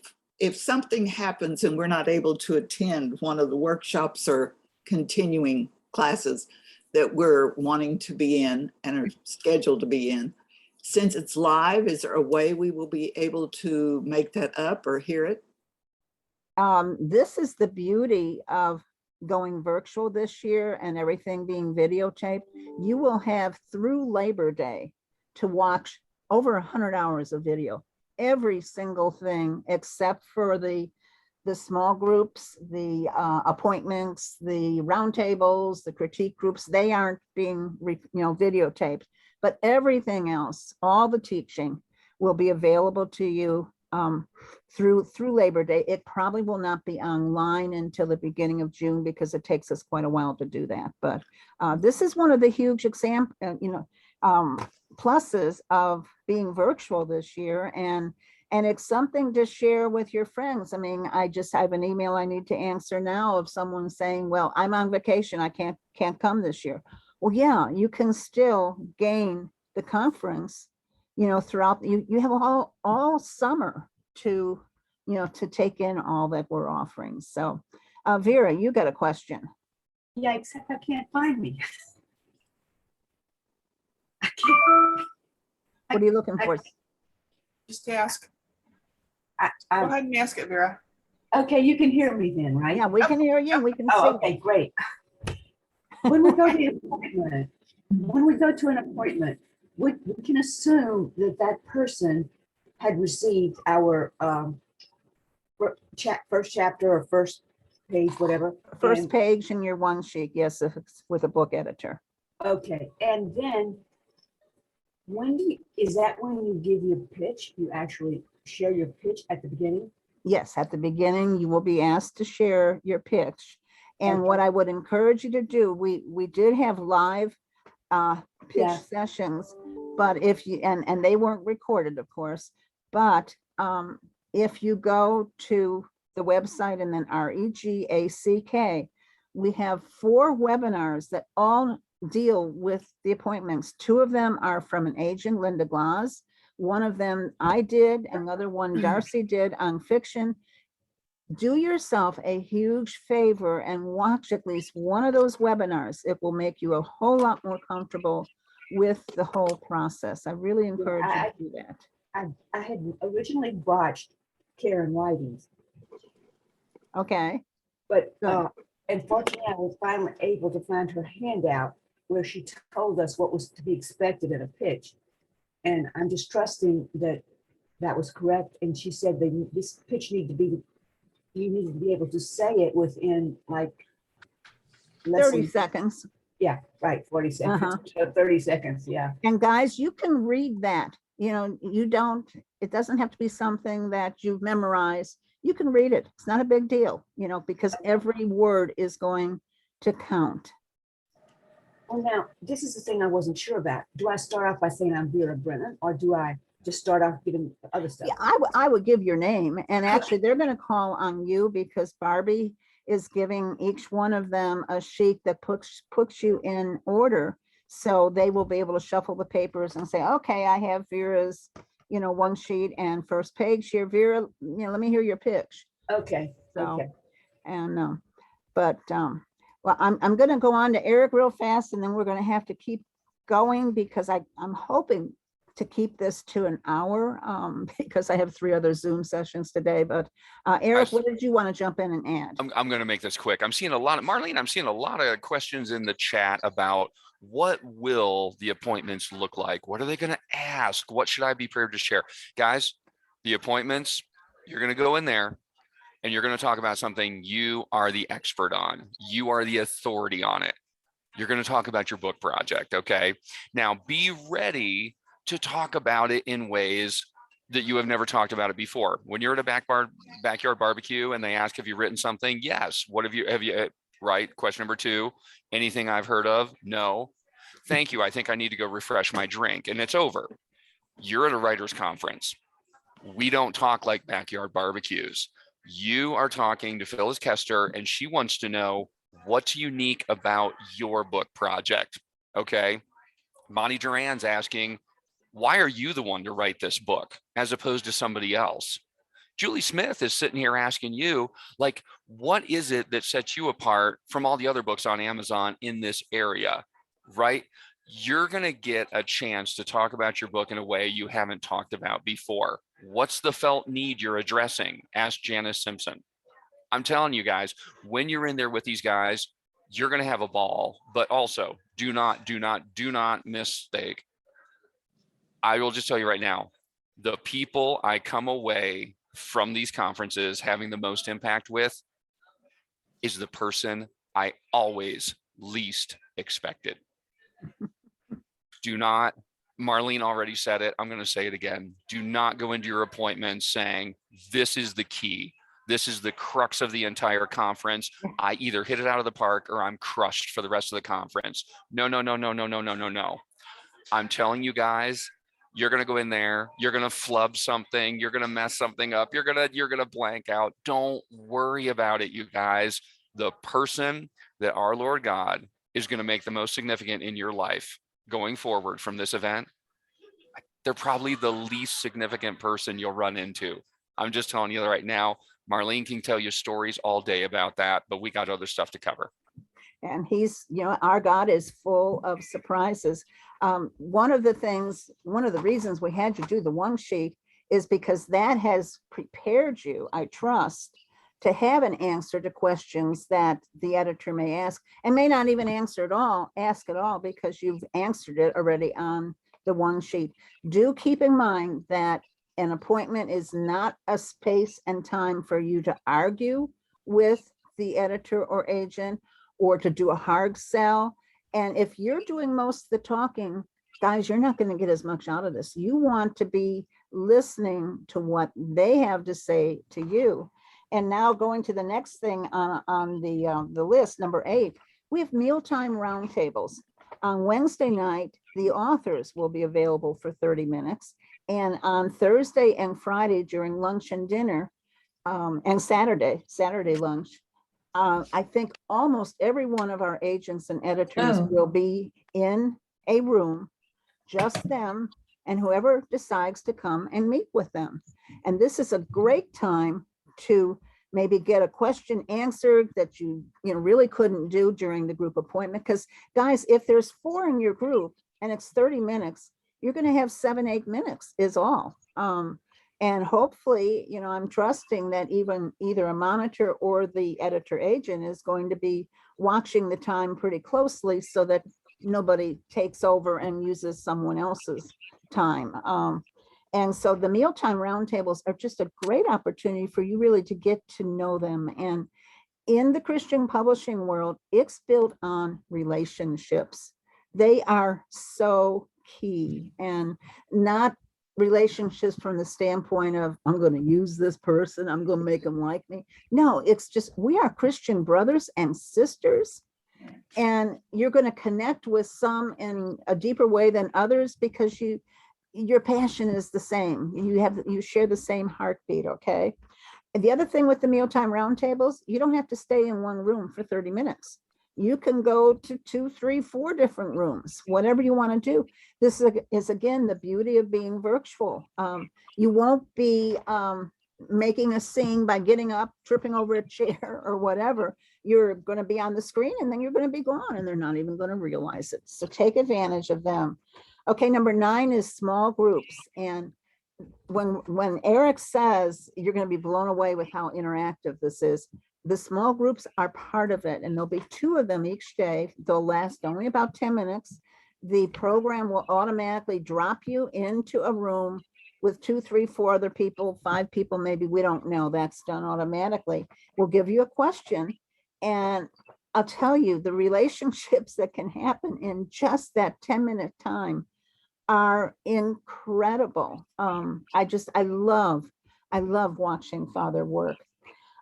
something happens and we're not able to attend one of the workshops or continuing classes that we're wanting to be in and are scheduled to be in, since it's live, is there a way we will be able to make that up or hear it? This is the beauty of going virtual this year and everything being videotaped. You will have through Labor Day to watch over 100 hours of video, every single thing except for the small groups, the appointments, the roundtables, the critique groups. They aren't being videotaped, but everything else, all the teaching will be available to you through Labor Day. It probably will not be online until the beginning of June because it takes us quite a while to do that. But this is one of the huge pluses of being virtual this year, and it's something to share with your friends. I mean, I just have an email I need to answer now of someone saying, well, I'm on vacation, I can't come this year. Well, yeah, you can still gain the conference, throughout. You have all summer to take in all that we're offering. So Vera, you got a question. Yeah, except I can't find me. I can't. What are you looking for? Just ask. Go ahead and ask it, Vera. Okay, you can hear me then, right? Yeah, we can hear you. We can see. Okay, great. When we go to an appointment, we can assume that person had received our first chapter or first page, whatever. First page in your one sheet, yes, if it's with a book editor. Okay, and then is that when you give your pitch? You actually share your pitch at the beginning? Yes, at the beginning, you will be asked to share your pitch. And what I would encourage you to do, we did have live pitch sessions, But if you, and they weren't recorded, of course, but if you go to the website and then REGACK, we have 4 webinars that all deal with the appointments. 2 of them are from an agent, Linda Glass. One of them I did, another one Darcy did on fiction. Do yourself a huge favor and watch at least one of those webinars. It will make you a whole lot more comfortable with the whole process. I really encourage you to do that. I had originally watched Karen Whiting's, Okay, but Good. unfortunately, I was finally able to find her handout where she told us what was to be expected in a pitch. And I'm just trusting that that was correct. And she said that this pitch needed to be, you needed to be able to say it within like less 30 than, seconds. yeah, right, 40 seconds, 30 seconds, yeah. And guys, you can read that. You know, you don't, it doesn't have to be something that you've memorized. You can read it. It's not a big deal, you know, because every word is going to count. Well, now, this is the thing I wasn't sure about. Do I start off by saying I'm Vera Brennan, or do I just start off giving other stuff? Yeah, I would give your name, and actually they're going to call on you because Barbie is giving each one of them a sheet that puts you in order. So they will be able to shuffle the papers and say, okay, I have Vera's, you know, one sheet and first page here. Vera, you know, let me hear your pitch. Okay, So, okay. and well, I'm going to go on to Eric real fast, and then we're going to have to keep going because I'm hoping to keep this to an hour because I have 3 other Zoom sessions today. But Eric, what did you want to jump in and add? I'm going to make this quick. I'm seeing a lot of, Marlene, I'm seeing a lot of questions in the chat about what will the appointments look like? What are they going to ask? What should I be prepared to share? Guys, the appointments, you're going to go in there and you're going to talk about something you are the expert on. You are the authority on it. You're going to talk about your book project, okay? Now be ready to talk about it in ways that you have never talked about it before. When you're at a backyard barbecue and they ask, have you written something? Yes. What have you, right? Question number 2, anything I've heard of? No. Thank you. I think I need to go refresh my drink, and it's over. You're at a writer's conference. We don't talk like backyard barbecues. You are talking to Phyllis Kester, and she wants to know what's unique about your book project. Okay. Monty Duran's asking, why are you the one to write this book as opposed to somebody else? Julie Smith is sitting here asking you, like, what is it that sets you apart from all the other books on Amazon in this area, right? You're going to get a chance to talk about your book in a way you haven't talked about before. What's the felt need you're addressing? Ask Janice Simpson. I'm telling you guys, when you're in there with these guys, you're going to have a ball, but also do not mistake. I will just tell you right now, the people I come away from these conferences having the most impact with is the person I always least expected. Do not, Marlene already said it, I'm going to say it again. Do not go into your appointment saying, this is the key. This is the crux of the entire conference. I either hit it out of the park or I'm crushed for the rest of the conference. No. I'm telling you guys, you're going to go in there, you're going to flub something, you're going to mess something up, you're going to blank out. Don't worry about it, you guys. The person that our Lord God is going to make the most significant in your life going forward from this event, they're probably the least significant person you'll run into. I'm just telling you right now. Marlene can tell you stories all day about that, but we got other stuff to cover. And he's, you know, our God is full of surprises. One of the reasons we had you do the one sheet is because that has prepared you, I trust, to have an answer to questions that the editor may ask and may not even ask at all because you've answered it already on the one sheet. Do keep in mind that an appointment is not a space and time for you to argue with the editor or agent or to do a hard sell. And if you're doing most of the talking, guys, you're not going to get as much out of this. You want to be listening to what they have to say to you. And now going to the next thing on the list, number 8, we have mealtime roundtables. On Wednesday night, the authors will be available for 30 minutes. And on Thursday and Friday during lunch and dinner, and Saturday lunch, I think almost every one of our agents and editors Oh. will be in a room, just them, and whoever decides to come and meet with them. And this is a great time to maybe get a question answered that you really couldn't do during the group appointment. Because guys, if there's 4 in your group and it's 30 minutes, you're going to have 7-8 minutes is all. And hopefully, I'm trusting that even either a monitor or the editor agent is going to be watching the time pretty closely so that nobody takes over and uses someone else's time. And so the mealtime roundtables are just a great opportunity for you really to get to know them. And in the Christian publishing world, it's built on relationships. They are so key, and not relationships from the standpoint of, I'm going to use this person, I'm going to make them like me. No, it's just, we are Christian brothers and sisters, and you're going to connect with some in a deeper way than others because your passion is the same. You share the same heartbeat. Okay. And the other thing with the mealtime roundtables, you don't have to stay in one room for 30 minutes. You can go to 2, 3, 4 different rooms, whatever you want to do. This is again, the beauty of being virtual. You won't be making a scene by getting up, tripping over a chair or whatever. You're going to be on the screen and then you're going to be gone and they're not even going to realize it. So take advantage of them. Okay, number 9 is small groups. And when Eric says you're going to be blown away with how interactive this is, the small groups are part of it, and there'll be 2 of them each day. They'll last only about 10 minutes. The program will automatically drop you into a room with 2, 3, 4 other people, 5 people, maybe, we don't know. That's done automatically. We'll give you a question, and I'll tell you, the relationships that can happen in just that 10-minute time are incredible. I love watching Father work.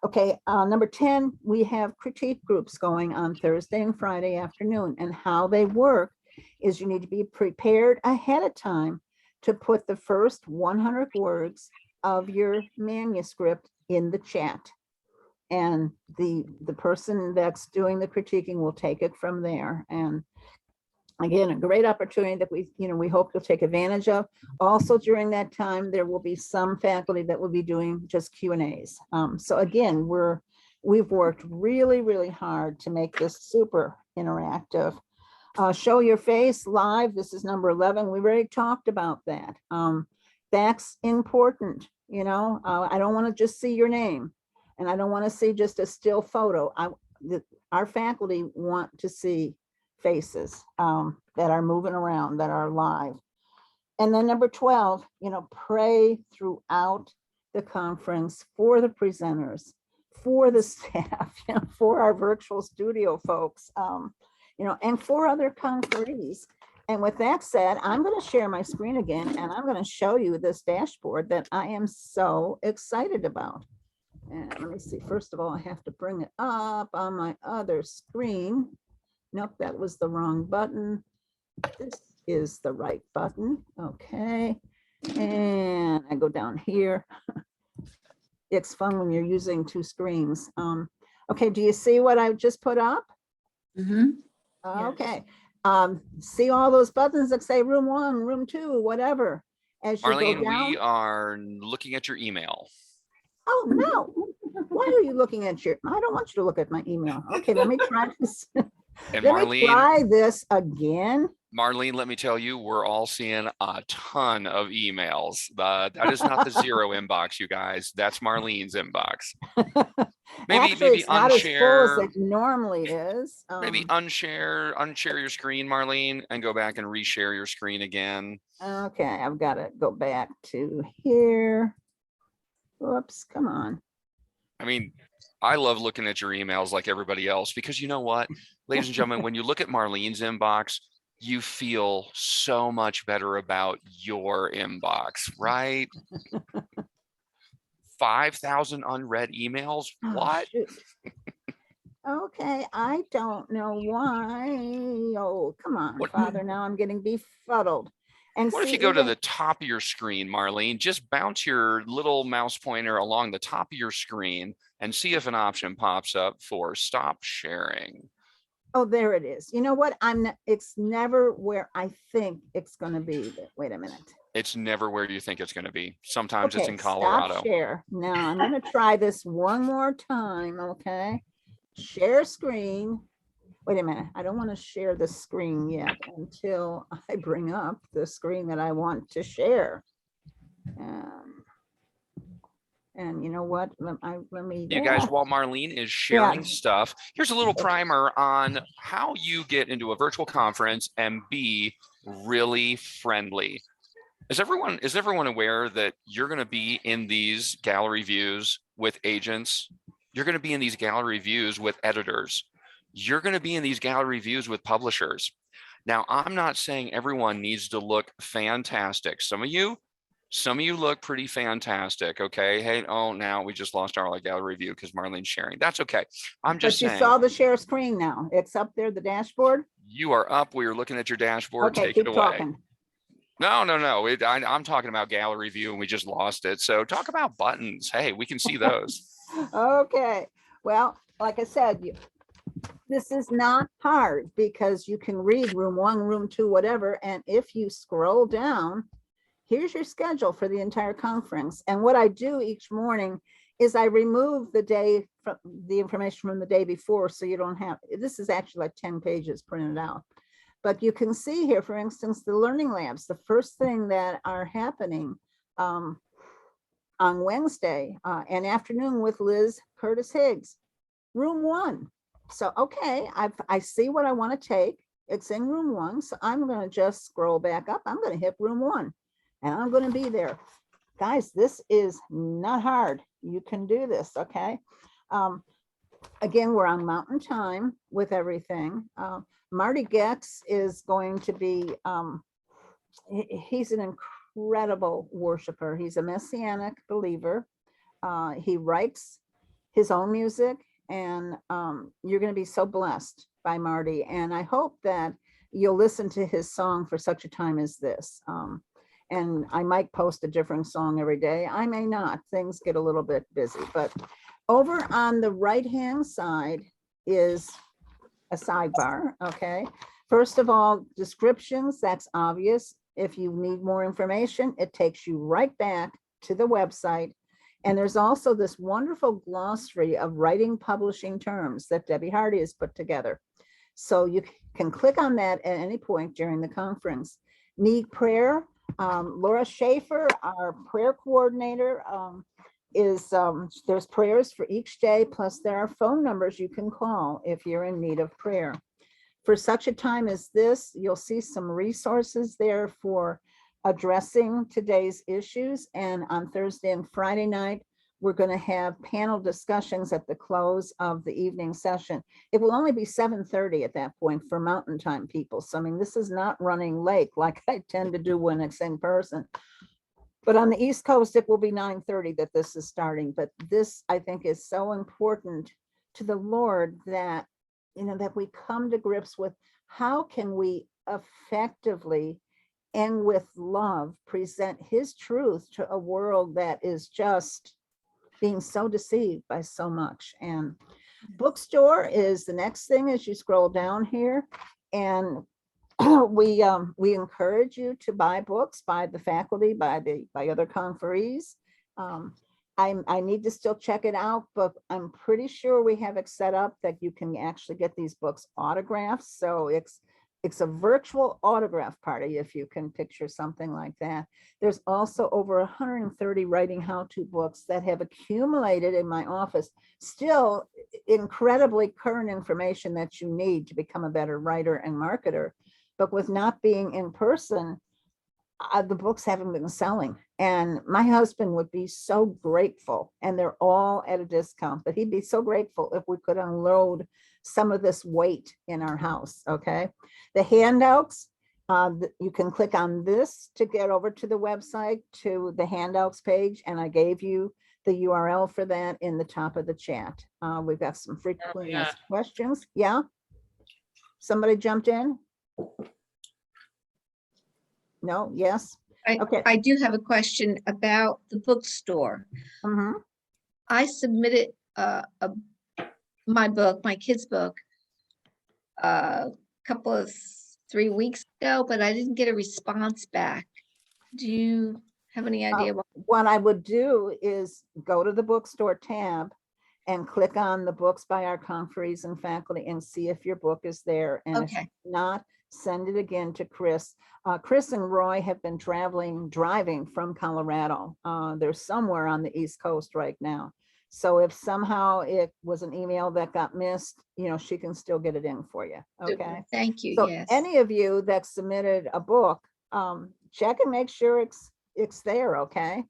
Okay, number 10, we have critique groups going on Thursday and Friday afternoon, and how they work is you need to be prepared ahead of time to put the first 100 words of your manuscript in the chat. And the person that's doing the critiquing will take it from there. And again, a great opportunity that we hope you'll take advantage of. Also during that time, there will be some faculty that will be doing just Q&As. So again, we've worked really, really hard to make this super interactive. Show your face live. This is number 11. We already talked about that. That's important. I don't want to just see your name, and I don't want to see just a still photo. Our faculty want to see faces that are moving around, that are live. And then number 12, pray throughout the conference for the presenters, for the staff, for our virtual studio folks, and for other conferees. And with that said, I'm going to share my screen again, and I'm going to show you this dashboard that I am so excited about. And let me see, first of all, I have to bring it up on my other screen. Nope, that was the wrong button. This is the right button. Okay. And I go down here. It's fun when you're using 2 screens. Okay, do you see what I just put up? Mm-hmm. Okay. See all those buttons that say room 1, room 2, whatever. As you Marlene, go down. we are looking at your email. Oh, no. Why are you looking at your, I don't want you to look at my email. Okay, let me try this. And Let me try this again. Marlene, let me tell you, we're all seeing a ton of emails. That is not the 0 inbox, you guys. That's Marlene's inbox. Maybe Actually, it's not as full unshare. as it normally is. Maybe unshare your screen, Marlene, and go back and reshare your screen again. Okay, I've got to go back to here. Whoops, come on. I mean, I love looking at your emails like everybody else, because you know what, ladies and gentlemen, when you look at Marlene's inbox, you feel so much better about your inbox, right? 5,000 unread emails. What? Oh, Okay, I don't know why. Oh, come on, What- Father, now I'm getting befuddled. And What if see, you go to even- the top of your screen, Marlene? Just bounce your little mouse pointer along the top of your screen and see if an option pops up for stop sharing. Oh, there it is. You know what? It's never where I think it's gonna be. Wait a minute. It's never where you think it's going to be. Sometimes it's Okay, in Colorado. stop share. Now I'm gonna try this one more time, okay? Share screen. Wait a minute, I don't want to share the screen yet until I bring up the screen that I want to share. And you know what? Let me. You guys, while Marlene is sharing stuff, here's a little primer on how you get into a virtual conference and be really friendly. Is everyone aware that you're going to be in these gallery views with agents? You're going to be in these gallery views with editors. You're going to be in these gallery views with publishers. Now, I'm not saying everyone needs to look fantastic. Some of you look pretty fantastic. Okay. Hey, oh, now we just lost our gallery view because Marlene's sharing. That's okay. I'm just saying. But you saw the share screen now. It's up there, the dashboard. You are up. We are looking at your dashboard. Okay, Take keep it away. talking. No. I'm talking about gallery view and we just lost it. So talk about buttons. Hey, we can see those. Okay. Well, like I said, this is not hard because you can read room 1, room 2, whatever. And if you scroll down, here's your schedule for the entire conference. And what I do each morning is I remove the information from the day before. So you don't have, this is actually like 10 pages printed out. But you can see here, for instance, the learning labs, the first thing that are happening on Wednesday and afternoon with Liz Curtis Higgs, room 1. So, okay, I see what I want to take. It's in room 1. So I'm going to just scroll back up. I'm going to hit room 1 and I'm going to be there. Guys, this is not hard. You can do this, okay? Again, we're on Mountain Time with everything. Marty Gex is going to be, he's an incredible worshiper. He's a Messianic believer. He writes his own music, and you're going to be so blessed by Marty. And I hope that you'll listen to his song For Such a Time as This. And I might post a different song every day. I may not. Things get a little bit busy. But over on the right-hand side is a sidebar, okay? First of all, descriptions, that's obvious. If you need more information, it takes you right back to the website. And there's also this wonderful glossary of writing publishing terms that Debbie Hardy has put together. So you can click on that at any point during the conference. Need prayer? Laura Schaefer, our prayer coordinator, there's prayers for each day, plus there are phone numbers you can call if you're in need of prayer. For such a time as this, you'll see some resources there for addressing today's issues. And on Thursday and Friday night, we're going to have panel discussions at the close of the evening session. It will only be 7:30 at that point for Mountain Time people. So, I mean, this is not running late like I tend to do when it's in person. But on the East Coast, it will be 9:30 that this is starting. But this, I think, is so important to the Lord that, you know, that we come to grips with how can we effectively and with love present his truth to a world that is just being so deceived by so much. And bookstore is the next thing as you scroll down here. And we encourage you to buy books by the faculty, by other conferees. I need to still check it out, but I'm pretty sure we have it set up that you can actually get these books autographed. So it's a virtual autograph party, if you can picture something like that. There's also over 130 writing how-to books that have accumulated in my office, still incredibly current information that you need to become a better writer and marketer. But with not being in person, the books haven't been selling. And my husband would be so grateful, and they're all at a discount, but he'd be so grateful if we could unload some of this weight in our house, okay? The handouts, you can click on this to get over to the website, to the handouts page, and I gave you the URL for that in the top of the chat. We've got some frequently asked questions. Yeah? Somebody jumped in? No? Yes? Okay. I do have a question about the bookstore. Mhm. I submitted my book, my kid's book, a couple of 3 weeks ago, but I didn't get a response back. Do you have any idea? What I would do is go to the bookstore tab and click on the books by our conferees and faculty and see if your book is there. And if Okay. not, send it again to Chris. Chris and Roy have been driving from Colorado. They're somewhere on the East Coast right now. So if somehow it was an email that got missed, she can still get it in for you. Okay. Thank you. So Yes. any of you that submitted a book, check and make sure it's there. Okay.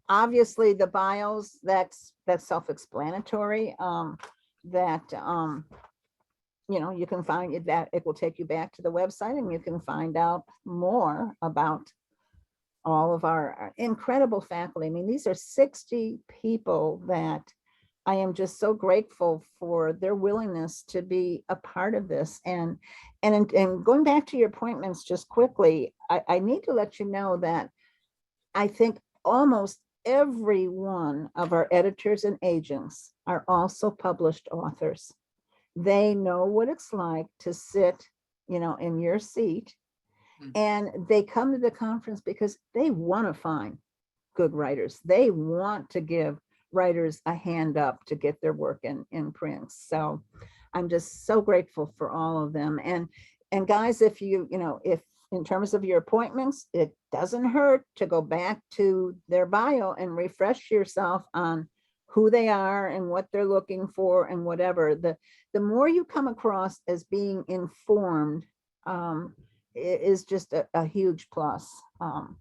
Obviously the bios, that's self-explanatory. You can find it, that it will take you back to the website and you can find out more about all of our incredible faculty. I mean, these are 60 people that I am just so grateful for their willingness to be a part of this. And going back to your appointments just quickly, I need to let you know that I think almost every one of our editors and agents are also published authors. They know what it's like to sit, in your seat, and they come to the conference because they want to find good writers. They want to give writers a hand up to get their work in print. So I'm just so grateful for all of them. And guys, if if in terms of your appointments, it doesn't hurt to go back to their bio and refresh yourself on who they are and what they're looking for and whatever. The more you come across as being informed, is just a huge plus. And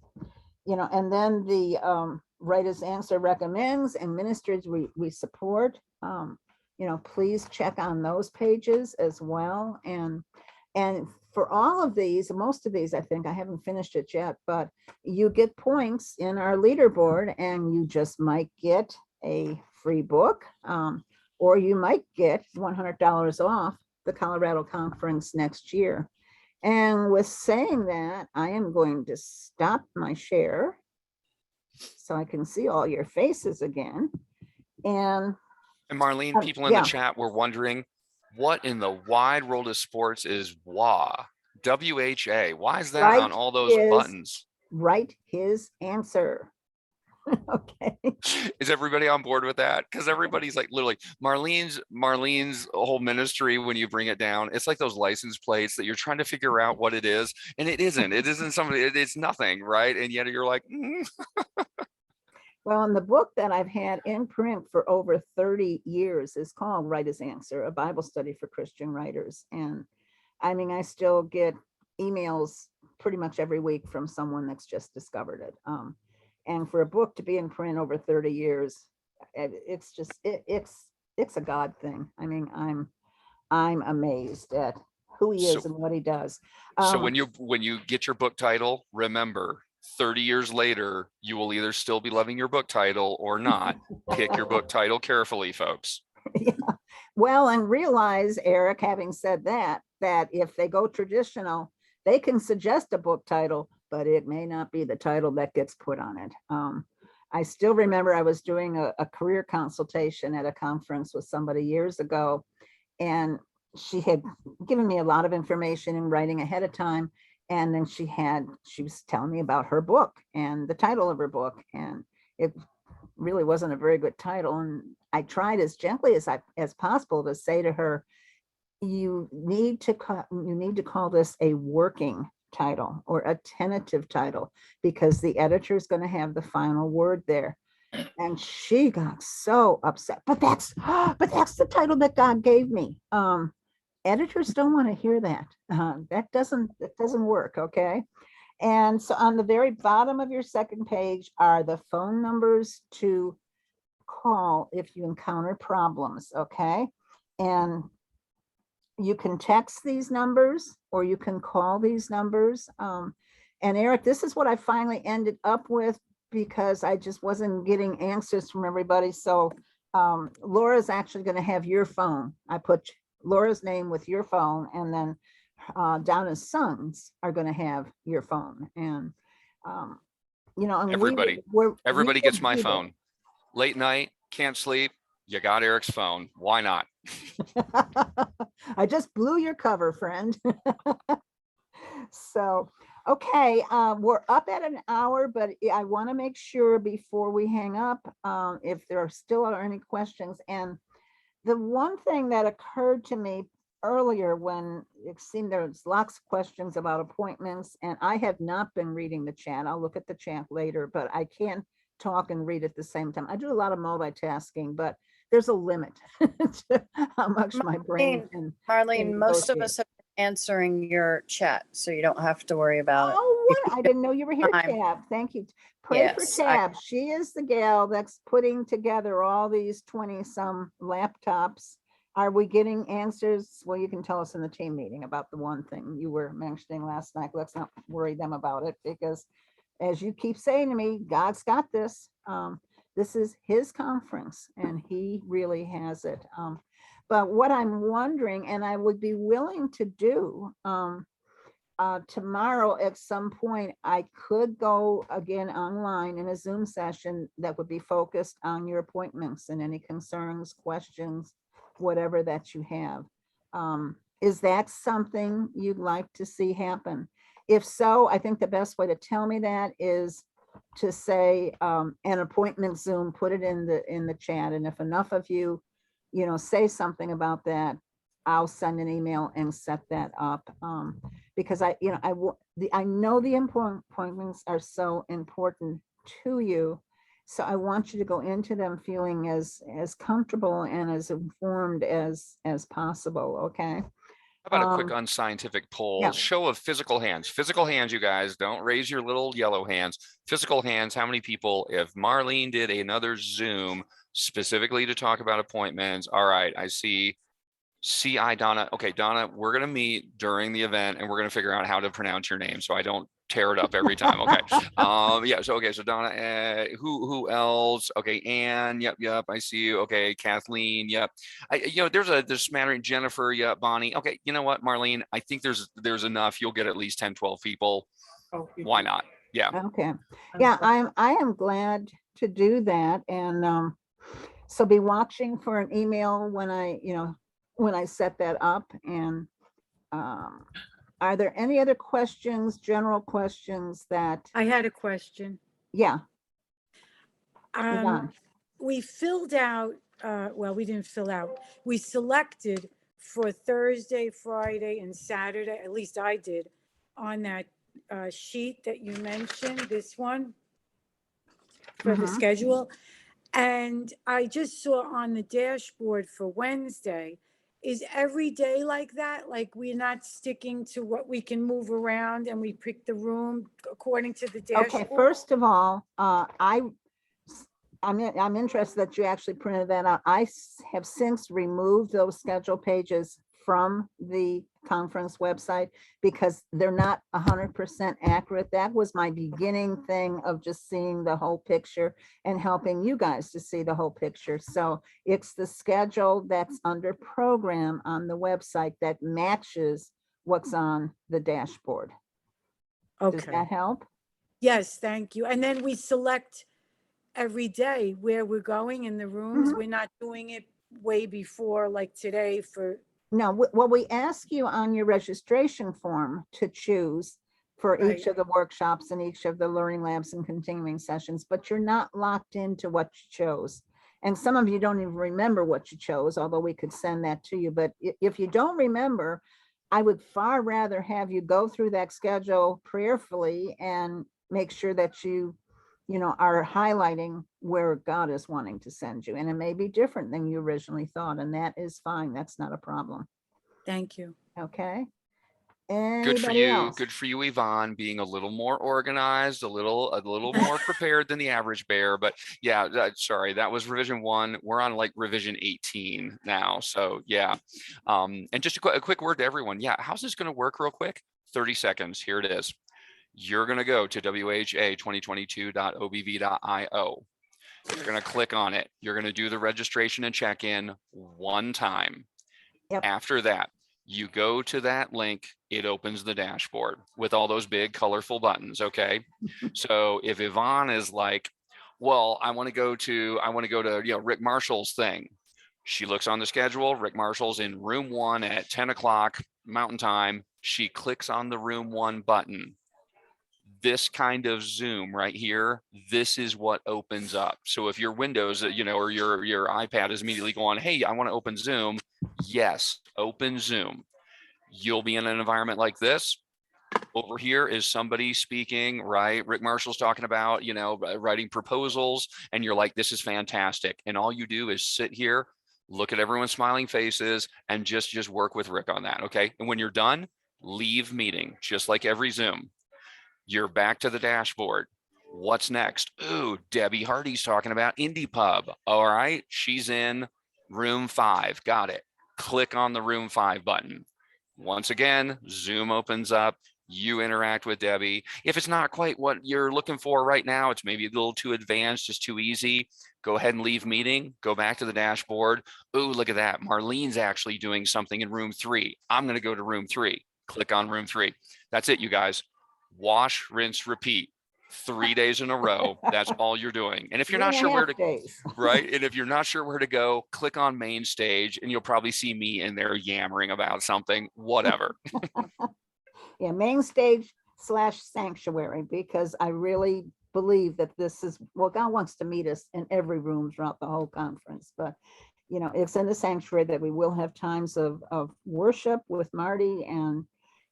then the writer's answer recommends and ministries we support. Please check on those pages as well. And for all of these, most of these, I think I haven't finished it yet, but you get points in our leaderboard and you just might get a free book, or you might get $100 off the Colorado conference next year. And with saying that, I am going to stop my share so I can see all your faces again. And Marlene, people in the chat were wondering, what in the wide world of sports is WHA? WHA. Why is that on all those buttons? Write his answer. Okay. Is everybody on board with that? Because everybody's like, literally, Marlene's whole ministry, when you bring it down, it's like those license plates that you're trying to figure out what it is, and it isn't somebody, it's nothing, right? And yet you're like, Well, and the book that I've had in print for over 30 years is called Write His Answer, a Bible study for Christian writers. And I mean, I still get emails pretty much every week from someone that's just discovered it. And for a book to be in print over 30 years, it's just, it's a God thing. I mean, I'm amazed at who he is and what he does. So when you get your book title, remember, 30 years later, you will either still be loving your book title or not. Pick your book title carefully, folks. Yeah. Well, and realize, Eric, having said that if they go traditional, they can suggest a book title, but it may not be the title that gets put on it. I still remember I was doing a career consultation at a conference with somebody years ago, and she had given me a lot of information in writing ahead of time. And then she was telling me about her book and the title of her book, and it really wasn't a very good title. And I tried as gently as possible to say to her, you need to call this a working title or a tentative title, because the editor is going to have the final word there. And she got so upset. But that's the title that God gave me. Editors don't want to hear that. That doesn't work. Okay. And so on the very bottom of your second page are the phone numbers to call if you encounter problems. Okay. And you can text these numbers or you can call these numbers. And Eric, this is what I finally ended up with because I just wasn't getting answers from everybody. So Laura's actually going to have your phone. I put Laura's name with your phone, and then Donna's sons are going to have your phone. And you know, and Everybody we gets will my do that. phone. Late night, can't sleep. You got Eric's phone. Why not? I just blew your cover, friend. So, okay, we're up at an hour, but I want to make sure before we hang up, if there still are any questions. And the one thing that occurred to me earlier when it seemed there was lots of questions about appointments, and I have not been reading the chat. I'll look at the chat later, but I can't talk and read at the same time. I do a lot of multitasking, but there's a limit to how much my brain can. Marlene, most of negotiate. us have been answering your chat, so you don't have to worry about it. Oh, what? I didn't know you were here, Time. Tab. Thank you. Pray for Yes, Tab. She is the gal that's putting together all these 20-some laptops. Are we getting answers? Well, you can tell us in the team meeting about the one thing you were mentioning last night. Let's not worry them about it, because as you keep saying to me, God's got this. This is his conference and he really has it. But what I'm wondering, and I would be willing to do, tomorrow at some point, I could go again online in a Zoom session that would be focused on your appointments and any concerns, questions, whatever that you have. Is that something you'd like to see happen? If so, I think the best way to tell me that is to say an appointment Zoom, put it in the chat. And if enough of you, say something about that, I'll send an email and set that up. Because I know the appointments are so important to you. So I want you to go into them feeling as comfortable and as informed as possible. Okay. How about a quick unscientific poll? yeah. Show of physical hands. Physical hands, you guys. Don't raise your little yellow hands. Physical hands. How many people, if Marlene did another Zoom specifically to talk about appointments? All right, I see. Donna. Okay, Donna, we're going to meet during the event and we're going to figure out how to pronounce your name so I don't tear it up every time. Okay. Yeah. So Donna, who else? Okay. Anne. Yep. I see you. Okay. Kathleen. Yep. There's a smattering. Jennifer. Yep. Bonnie. Okay. You know what, Marlene? I think there's enough. You'll get at least 10, 12 people. Oh, Why not? Yeah. Okay. Yeah. I am glad to do that. And so be watching for an email when I set that up. And are there any other questions, general questions that? I had a question. Yeah. We filled out, well, we didn't fill out. We selected for Thursday, Friday, and Saturday, at least I did, on that sheet that you mentioned, this one, for the schedule. And I just saw on the dashboard for Wednesday, is every day like that? Like we're not sticking to what we can move around and we pick the room according to the dashboard? Okay, first of all, I'm interested that you actually printed that out. I have since removed those schedule pages from the conference website because they're not 100% accurate. That was my beginning thing of just seeing the whole picture and helping you guys to see the whole picture. So it's the schedule that's under program on the website that matches what's on the dashboard. Okay. Does that help? Yes, thank you. And then we select every day where we're going in the rooms. We're not doing it way before, like today for. No, well, we ask you on your registration form to choose for each of the workshops and each of the learning labs and continuing sessions, but you're not locked into what you chose. And some of you don't even remember what you chose, although we could send that to you. But if you don't remember, I would far rather have you go through that schedule prayerfully and make sure that you are highlighting where God is wanting to send you. And it may be different than you originally thought, and that is fine. That's not a problem. Thank you. Okay. Good for Anybody you. else? Good for you, Yvonne, being a little more organized, a little more prepared than the average bear. But yeah, sorry, that was revision 1. We're on like revision 18 now. So yeah. And just a quick word to everyone. Yeah. How's this going to work real quick? 30 seconds. Here it is. you're going to go to wha2022.obv.io. You're going to click on it. You're going to do the registration and check-in one time. Yep. After that, you go to that link, it opens the dashboard with all those big colorful buttons. Okay. So if Yvonne is like, well, I want to go to Rick Marshall's thing. She looks on the schedule. Rick Marshall's in room 1 at 10 o'clock Mountain Time. She clicks on the room 1 button. This kind of Zoom right here, this is what opens up. So if your Windows, or your iPad is immediately going, hey, I want to open Zoom. Yes, open Zoom. You'll be in an environment like this. Over here is somebody speaking, right? Rick Marshall's talking about, writing proposals, and you're like, this is fantastic. And all you do is sit here, look at everyone's smiling faces, and just work with Rick on that, okay? And when you're done, leave meeting, just like every Zoom. You're back to the dashboard. What's next? Ooh, Debbie Hardy's talking about Indie Pub. All right, she's in room 5. Got it. Click on the room 5 button. Once again, Zoom opens up. You interact with Debbie. If it's not quite what you're looking for right now, it's maybe a little too advanced, just too easy, go ahead and leave meeting, go back to the dashboard. Ooh, look at that. Marlene's actually doing something in room 3. I'm going to go to room 3. Click on room 3. That's it, you guys. Wash, rinse, repeat. 3 days in a row. That's all you're doing. And if you're not sure where to go, right? And if you're not sure where to go, click on main stage and you'll probably see me in there yammering about something, whatever. Yeah, main stage / sanctuary, because I really believe that this is, well, God wants to meet us in every room throughout the whole conference, but it's in the sanctuary that we will have times of worship with Marty, and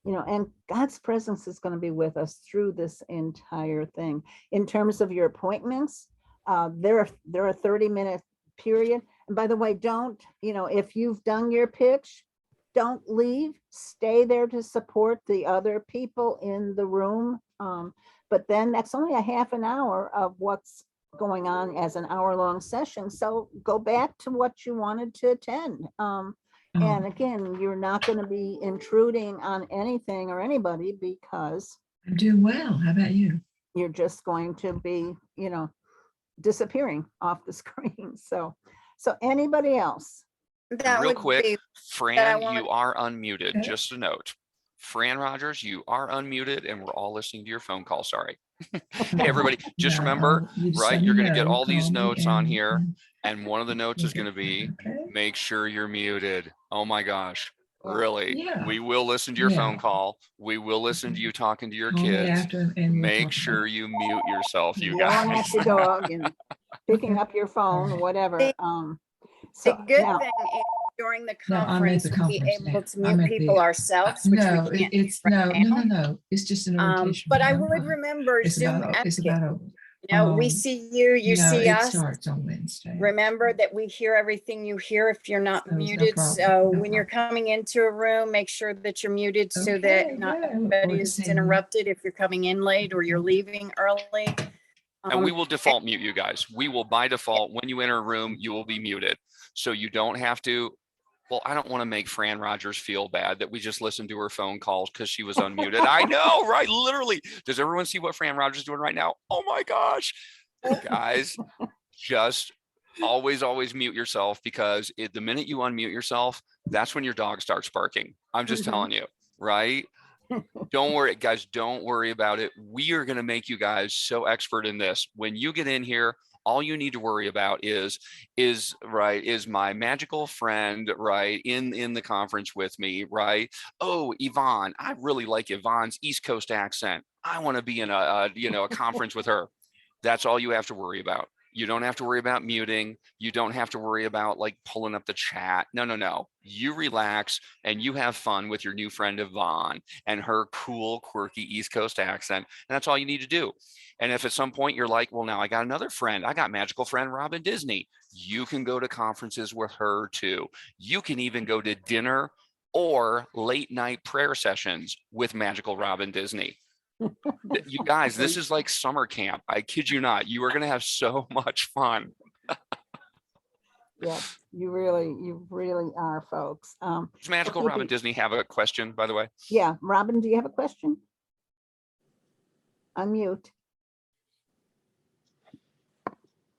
and God's presence is going to be with us through this entire thing. In terms of your appointments, they're a 30-minute period. And by the way, don't, if you've done your pitch, don't leave, stay there to support the other people in the room. But then that's only a half an hour of what's going on as an hour-long session. So go back to what you wanted to attend. And again, you're not going to be intruding on anything or anybody, because I'm doing well. How about you? You're just going to be, disappearing off the screen. So anybody else? That Real would quick, be Fran, you are unmuted. Just a note. Fran Rogers, you are unmuted, and we're all listening to your phone call. Sorry. Hey, everybody, just remember, right? You're going to get all these notes on here. And one of the notes is going to be, make sure you're muted. Oh my gosh. Really? Yeah. We will listen to your phone call. We will listen to you talking to your kids. Make sure you mute yourself, you guys. Yelling at your dog and picking up your phone, whatever. The good thing is during the conference, we'll be able to mute people ourselves, which no, we can't it's do right now. no. It's just an orientation. But I would remember Zoom etiquette. We see you, you see us. It starts on Wednesday. Remember that we hear everything you hear if you're not muted. So when you're coming into a room, make sure that you're muted so that not everybody is interrupted if you're coming in late or you're leaving early. And we will default mute you guys. We will by default, when you enter a room, you will be muted. So you don't have to, well, I don't want to make Fran Rogers feel bad that we just listened to her phone calls because she was unmuted. I know, right? Literally. Does everyone see what Fran Rogers is doing right now? Oh my gosh. Guys, just always mute yourself, because the minute you unmute yourself, that's when your dog starts barking. I'm just telling you, right? Don't worry, guys, don't worry about it. We are going to make you guys so expert in this. When you get in here, all you need to worry about is my magical friend, right, in the conference with me, right? Oh, Yvonne, I really like Yvonne's East Coast accent. I want to be in a conference with her. That's all you have to worry about. You don't have to worry about muting. You don't have to worry about like pulling up the chat. No. You relax and you have fun with your new friend Yvonne and her cool, quirky East Coast accent. And that's all you need to do. And if at some point you're like, well, now I got another friend, I got magical friend Robin Disney, you can go to conferences with her too. You can even go to dinner or late night prayer sessions with magical Robin Disney. You guys, this is like summer camp. I kid you not. You are going to have so much fun. Yeah, you really are, folks. Does magical Robin Disney have a question, by the way? Yeah, Robin, do you have a question? unmute.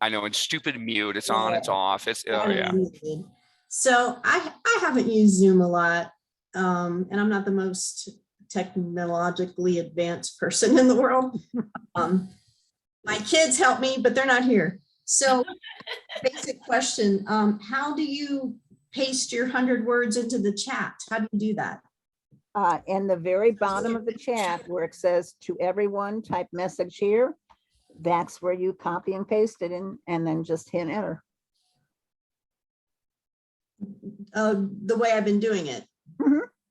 I know, and stupid mute, it's on, it's off, it's, oh I'm yeah. muted. So I haven't used Zoom a lot, and I'm not the most technologically advanced person in the world. My kids help me, but they're not here. So basic question, how do you paste your 100 words into the chat? How do you do that? In the very bottom of the chat where it says to everyone, type message here. That's where you copy and paste it in, and then just hit enter. The way I've been doing it.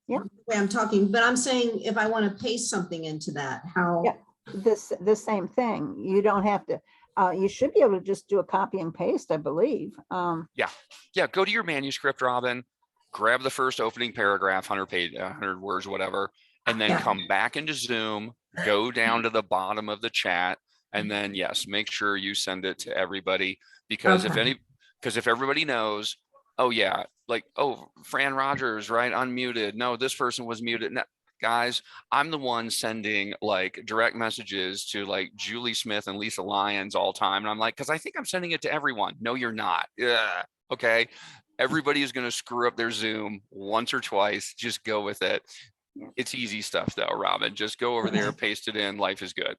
Yeah. The way I'm talking, but I'm saying if I want to paste something into that, how? Yeah, the same thing. You don't have to, you should be able to just do a copy and paste, I believe. Yeah, go to your manuscript, Robin, grab the first opening paragraph, 100 words, whatever, and then come back into Zoom, go down to the bottom of the chat, and then yes, make sure you send it to everybody, because if everybody knows, oh yeah, like, oh, Fran Rogers, right, unmuted. No, this person was muted. No, guys, I'm the one sending like direct messages to like Julie Smith and Lisa Lyons all time. And I'm like, because I think I'm sending it to everyone. No, you're not. Yeah. Okay. Everybody is going to screw up their Zoom once or twice. Just go with it. It's easy stuff though, Robin. Just go over there, paste it in. Life is good.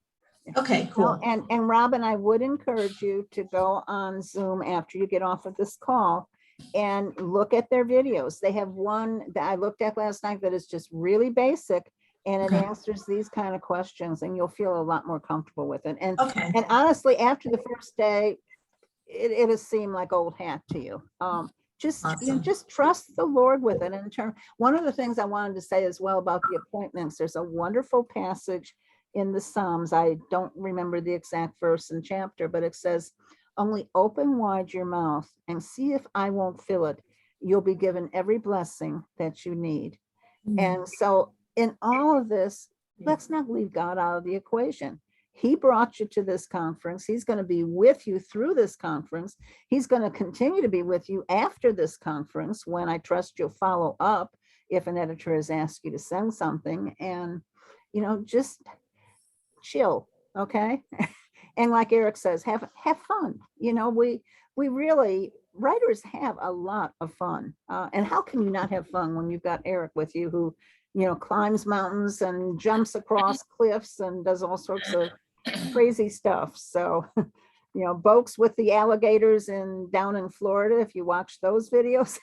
Okay, cool. And Robin, I would encourage you to go on Zoom after you get off of this call and look at their videos. They have one that I looked at last night that is just really basic, and it answers these kind of questions, and you'll feel a lot more comfortable with it. And honestly, after the first day, it'll seem like old hat to you. Just trust the Lord with it. One of the things I wanted to say as well about the appointments, there's a wonderful passage in the Psalms. I don't remember the exact verse and chapter, but it says, only open wide your mouth and see if I won't fill it. You'll be given every blessing that you need. And so in all of this, let's not leave God out of the equation. He brought you to this conference. He's going to be with you through this conference. He's going to continue to be with you after this conference, when I trust you'll follow up if an editor has asked you to send something. And, just chill, okay? And like Eric says, have fun. We really, writers have a lot of fun. And how can you not have fun when you've got Eric with you, who, climbs mountains and jumps across cliffs and does all sorts of crazy stuff. So, boats with the alligators down in Florida, if you watch those videos.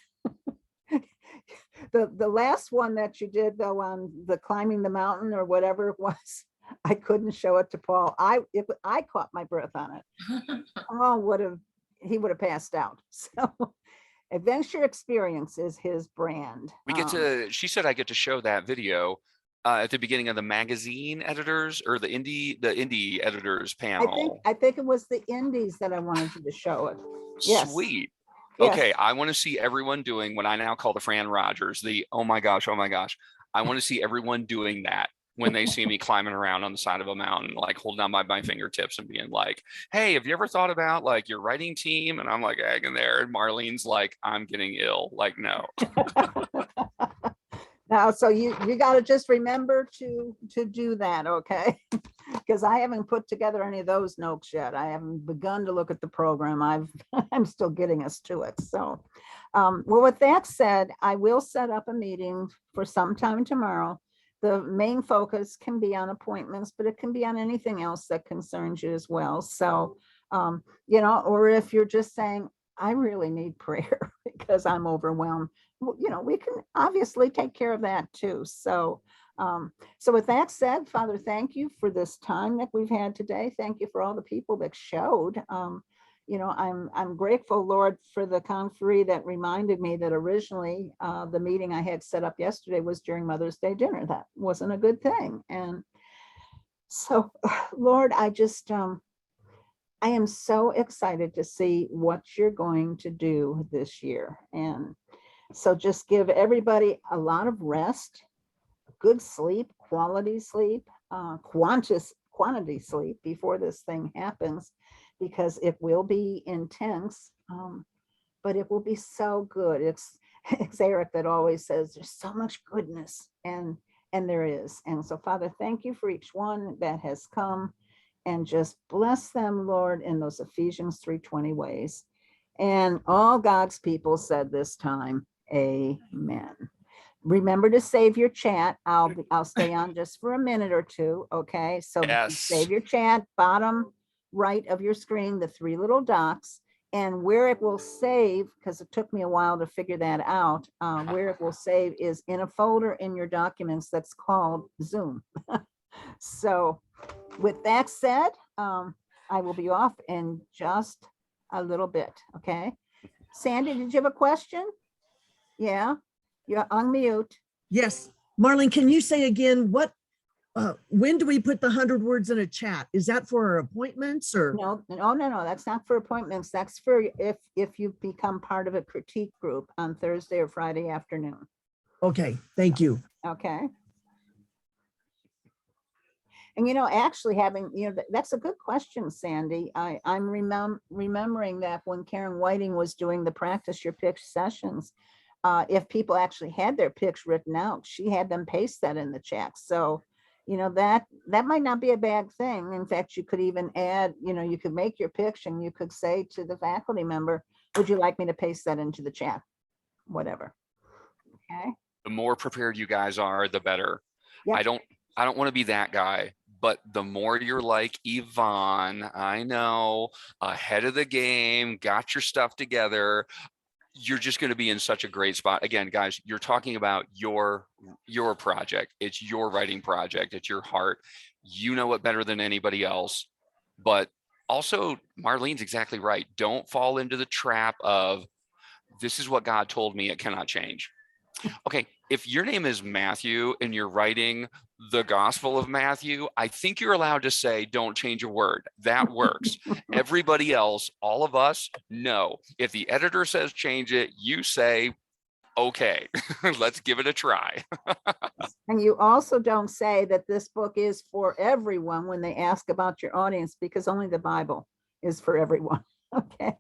The last one that you did though, on the climbing the mountain or whatever it was, I couldn't show it to Paul. I caught my breath on it. Paul he would have passed out. So adventure experience is his brand. She said I get to show that video at the beginning of the magazine editors or the indie editors panel. I think it was the indies that I wanted you to show it. Yes. Sweet. Yes. Okay, I want to see everyone doing what I now call the Fran Rogers, oh my gosh. I want to see everyone doing that when they see me climbing around on the side of a mountain, like holding on by my fingertips and being like, hey, have you ever thought about like your writing team? And I'm like hanging there, and Marlene's like, I'm getting ill. Like, no. Now, so you got to just remember to do that, okay? Because I haven't put together any of those notes yet. I haven't begun to look at the program. I'm still getting us to it. So, well, with that said, I will set up a meeting for sometime tomorrow. The main focus can be on appointments, but it can be on anything else that concerns you as well. So, or if you're just saying, I really need prayer because I'm overwhelmed, we can obviously take care of that too. So, so with that said, Father, thank you for this time that we've had today. Thank you for all the people that showed. I'm grateful, Lord, for the conferee that reminded me that originally the meeting I had set up yesterday was during Mother's Day dinner. That wasn't a good thing. And so, Lord, I am so excited to see what you're going to do this year. And so just give everybody a lot of rest, good sleep, quality sleep, quantity sleep before this thing happens, because it will be intense, but it will be so good. It's Eric that always says there's so much goodness, and And there is. And so, Father, thank you for each one that has come, and just bless them, Lord, in those Ephesians 3:20 ways. And all God's people said this time, amen. Remember to save your chat. I'll stay on just for a minute or two. Okay. So Yes. save your chat, bottom right of your screen, the three little dots, and where it will save, because it took me a while to figure that out, where it will save is in a folder in your documents that's called Zoom. So with that said, I will be off in just a little bit. Okay. Sandy, did you have a question? Yeah, you're unmute. Yes. Marlene, can you say again, when do we put the 100 words in a chat? Is that for our appointments or? No. That's not for appointments. That's for if you become part of a critique group on Thursday or Friday afternoon. Okay, thank you. Okay. And, actually having, that's a good question, Sandy. I'm remembering that when Karen Whiting was doing the practice your pitch sessions, if people actually had their pitch written out, she had them paste that in the chat. So, that might not be a bad thing. In fact, you could even add, you could make your pitch and you could say to the faculty member, would you like me to paste that into the chat? Whatever. Okay. The more prepared you guys are, the better. Yep. I don't want to be that guy, but the more you're like Yvonne, I know, ahead of the game, got your stuff together, you're just going to be in such a great spot. Again, guys, you're talking about your project. It's your writing project. It's your heart. You know it better than anybody else. But also, Marlene's exactly right. Don't fall into the trap of, this is what God told me, it cannot change. Okay, if your name is Matthew and you're writing the Gospel of Matthew, I think you're allowed to say, don't change a word. That works. Everybody else, all of us, no. If the editor says change it, you say, okay, let's give it a try. And you also don't say that this book is for everyone when they ask about your audience, because only the Bible is for everyone. Okay.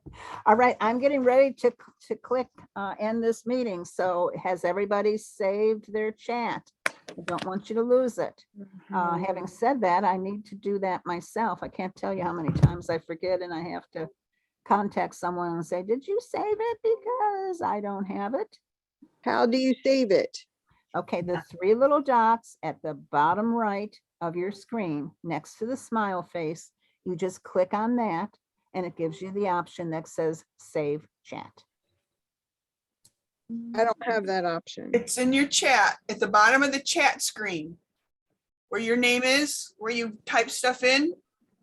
All right. I'm getting ready to click end this meeting. So has everybody saved their chat? I don't want you to lose it. Having said that, I need to do that myself. I can't tell you how many times I forget, and I have to contact someone and say, did you save it? Because I don't have it. How do you save it? Okay. The three little dots at the bottom right of your screen next to the smile face, you just click on that, and it gives you the option that says save chat. I don't have that option. It's in your chat at the bottom of the chat screen where your name is, where you type stuff in.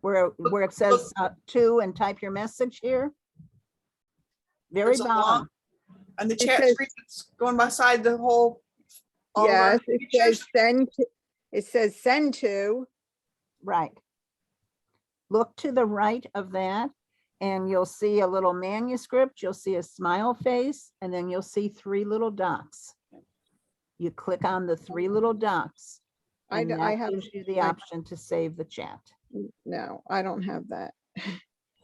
Where it says to and type your message here. Very bottom. On the chat screen, it's going beside the whole. Yes, it says send to, it says send to. Right. Look to the right of that, and you'll see a little manuscript. You'll see a smile face, and then you'll see three little dots. You click on the three little dots, and that gives you the option to save the chat. No, I don't have that.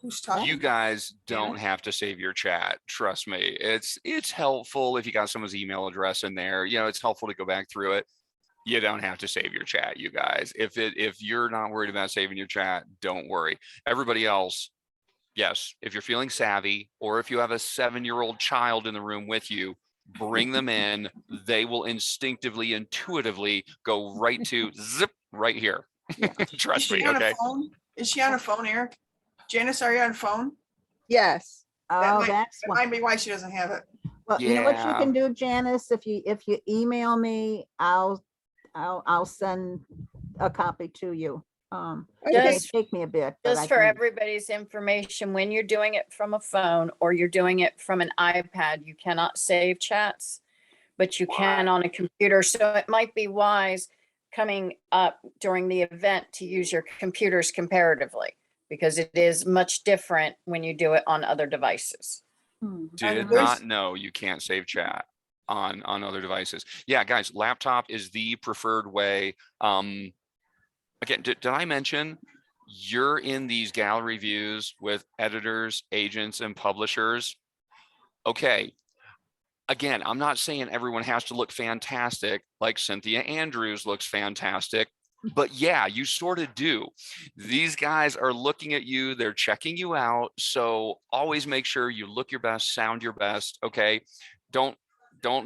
Who's talking? You guys don't have to save your chat. Trust me. It's helpful if you got someone's email address in there. It's helpful to go back through it. You don't have to save your chat, you guys. If you're not worried about saving your chat, don't worry. Everybody else, yes, if you're feeling savvy, or if you have a 7-year-old child in the room with you, bring them in. They will instinctively, intuitively go right to zip right here. Trust me, okay? Is she on a phone, Eric? Janice, are you on a phone? Yes. That might be why she doesn't have it. Well, you know what you can do, Janice? If you email me, I'll send a copy to you. It may take me a bit. Just for everybody's information, when you're doing it from a phone or you're doing it from an iPad, you cannot save chats, but you can on a computer. So it might be wise coming up during the event to use your computers comparatively, because it is much different when you do it on other devices. Did not know you can't save chat on other devices. Yeah, guys, laptop is the preferred way. Again, did I mention you're in these gallery views with editors, agents, and publishers? Okay. again, I'm not saying everyone has to look fantastic like Cynthia Andrews looks fantastic, but yeah, you sort of do. These guys are looking at you, they're checking you out. So always make sure you look your best, sound your best. Okay. Don't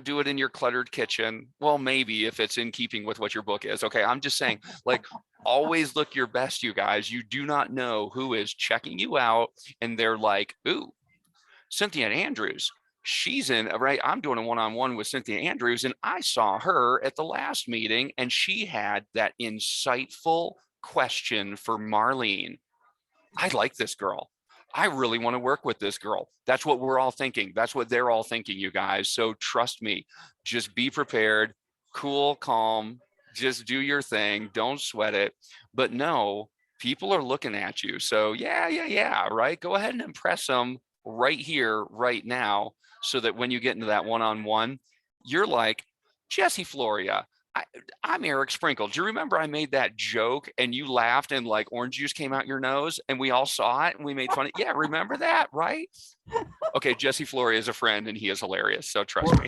do it in your cluttered kitchen. Well, maybe if it's in keeping with what your book is. Okay. I'm just saying, like, always look your best, you guys. You do not know who is checking you out. And they're like, ooh, Cynthia Andrews, she's in, right? I'm doing a one-on-one with Cynthia Andrews, and I saw her at the last meeting, and she had that insightful question for Marlene. I like this girl. I really want to work with this girl. That's what we're all thinking. That's what they're all thinking, you guys. So trust me, just be prepared, cool, calm, just do your thing. Don't sweat it. But no, people are looking at you. So yeah, right? Go ahead and impress them right here, right now, so that when you get into that one-on-one, you're like, Jesse Floria, I'm Eric Sprinkle. Do you remember I made that joke and you laughed and like orange juice came out your nose and we all saw it and we made fun of it? Yeah, remember that, right? Okay, Jesse Floria is a friend and he is hilarious. So trust me.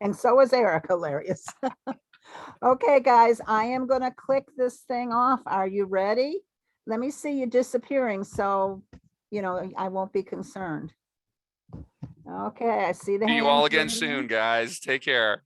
And so is Eric, hilarious. Okay, guys, I am going to click this thing off. Are you ready? Let me see you disappearing so, you know, I won't be concerned. Okay, I see the See you all hands again raised. soon, guys. Take care.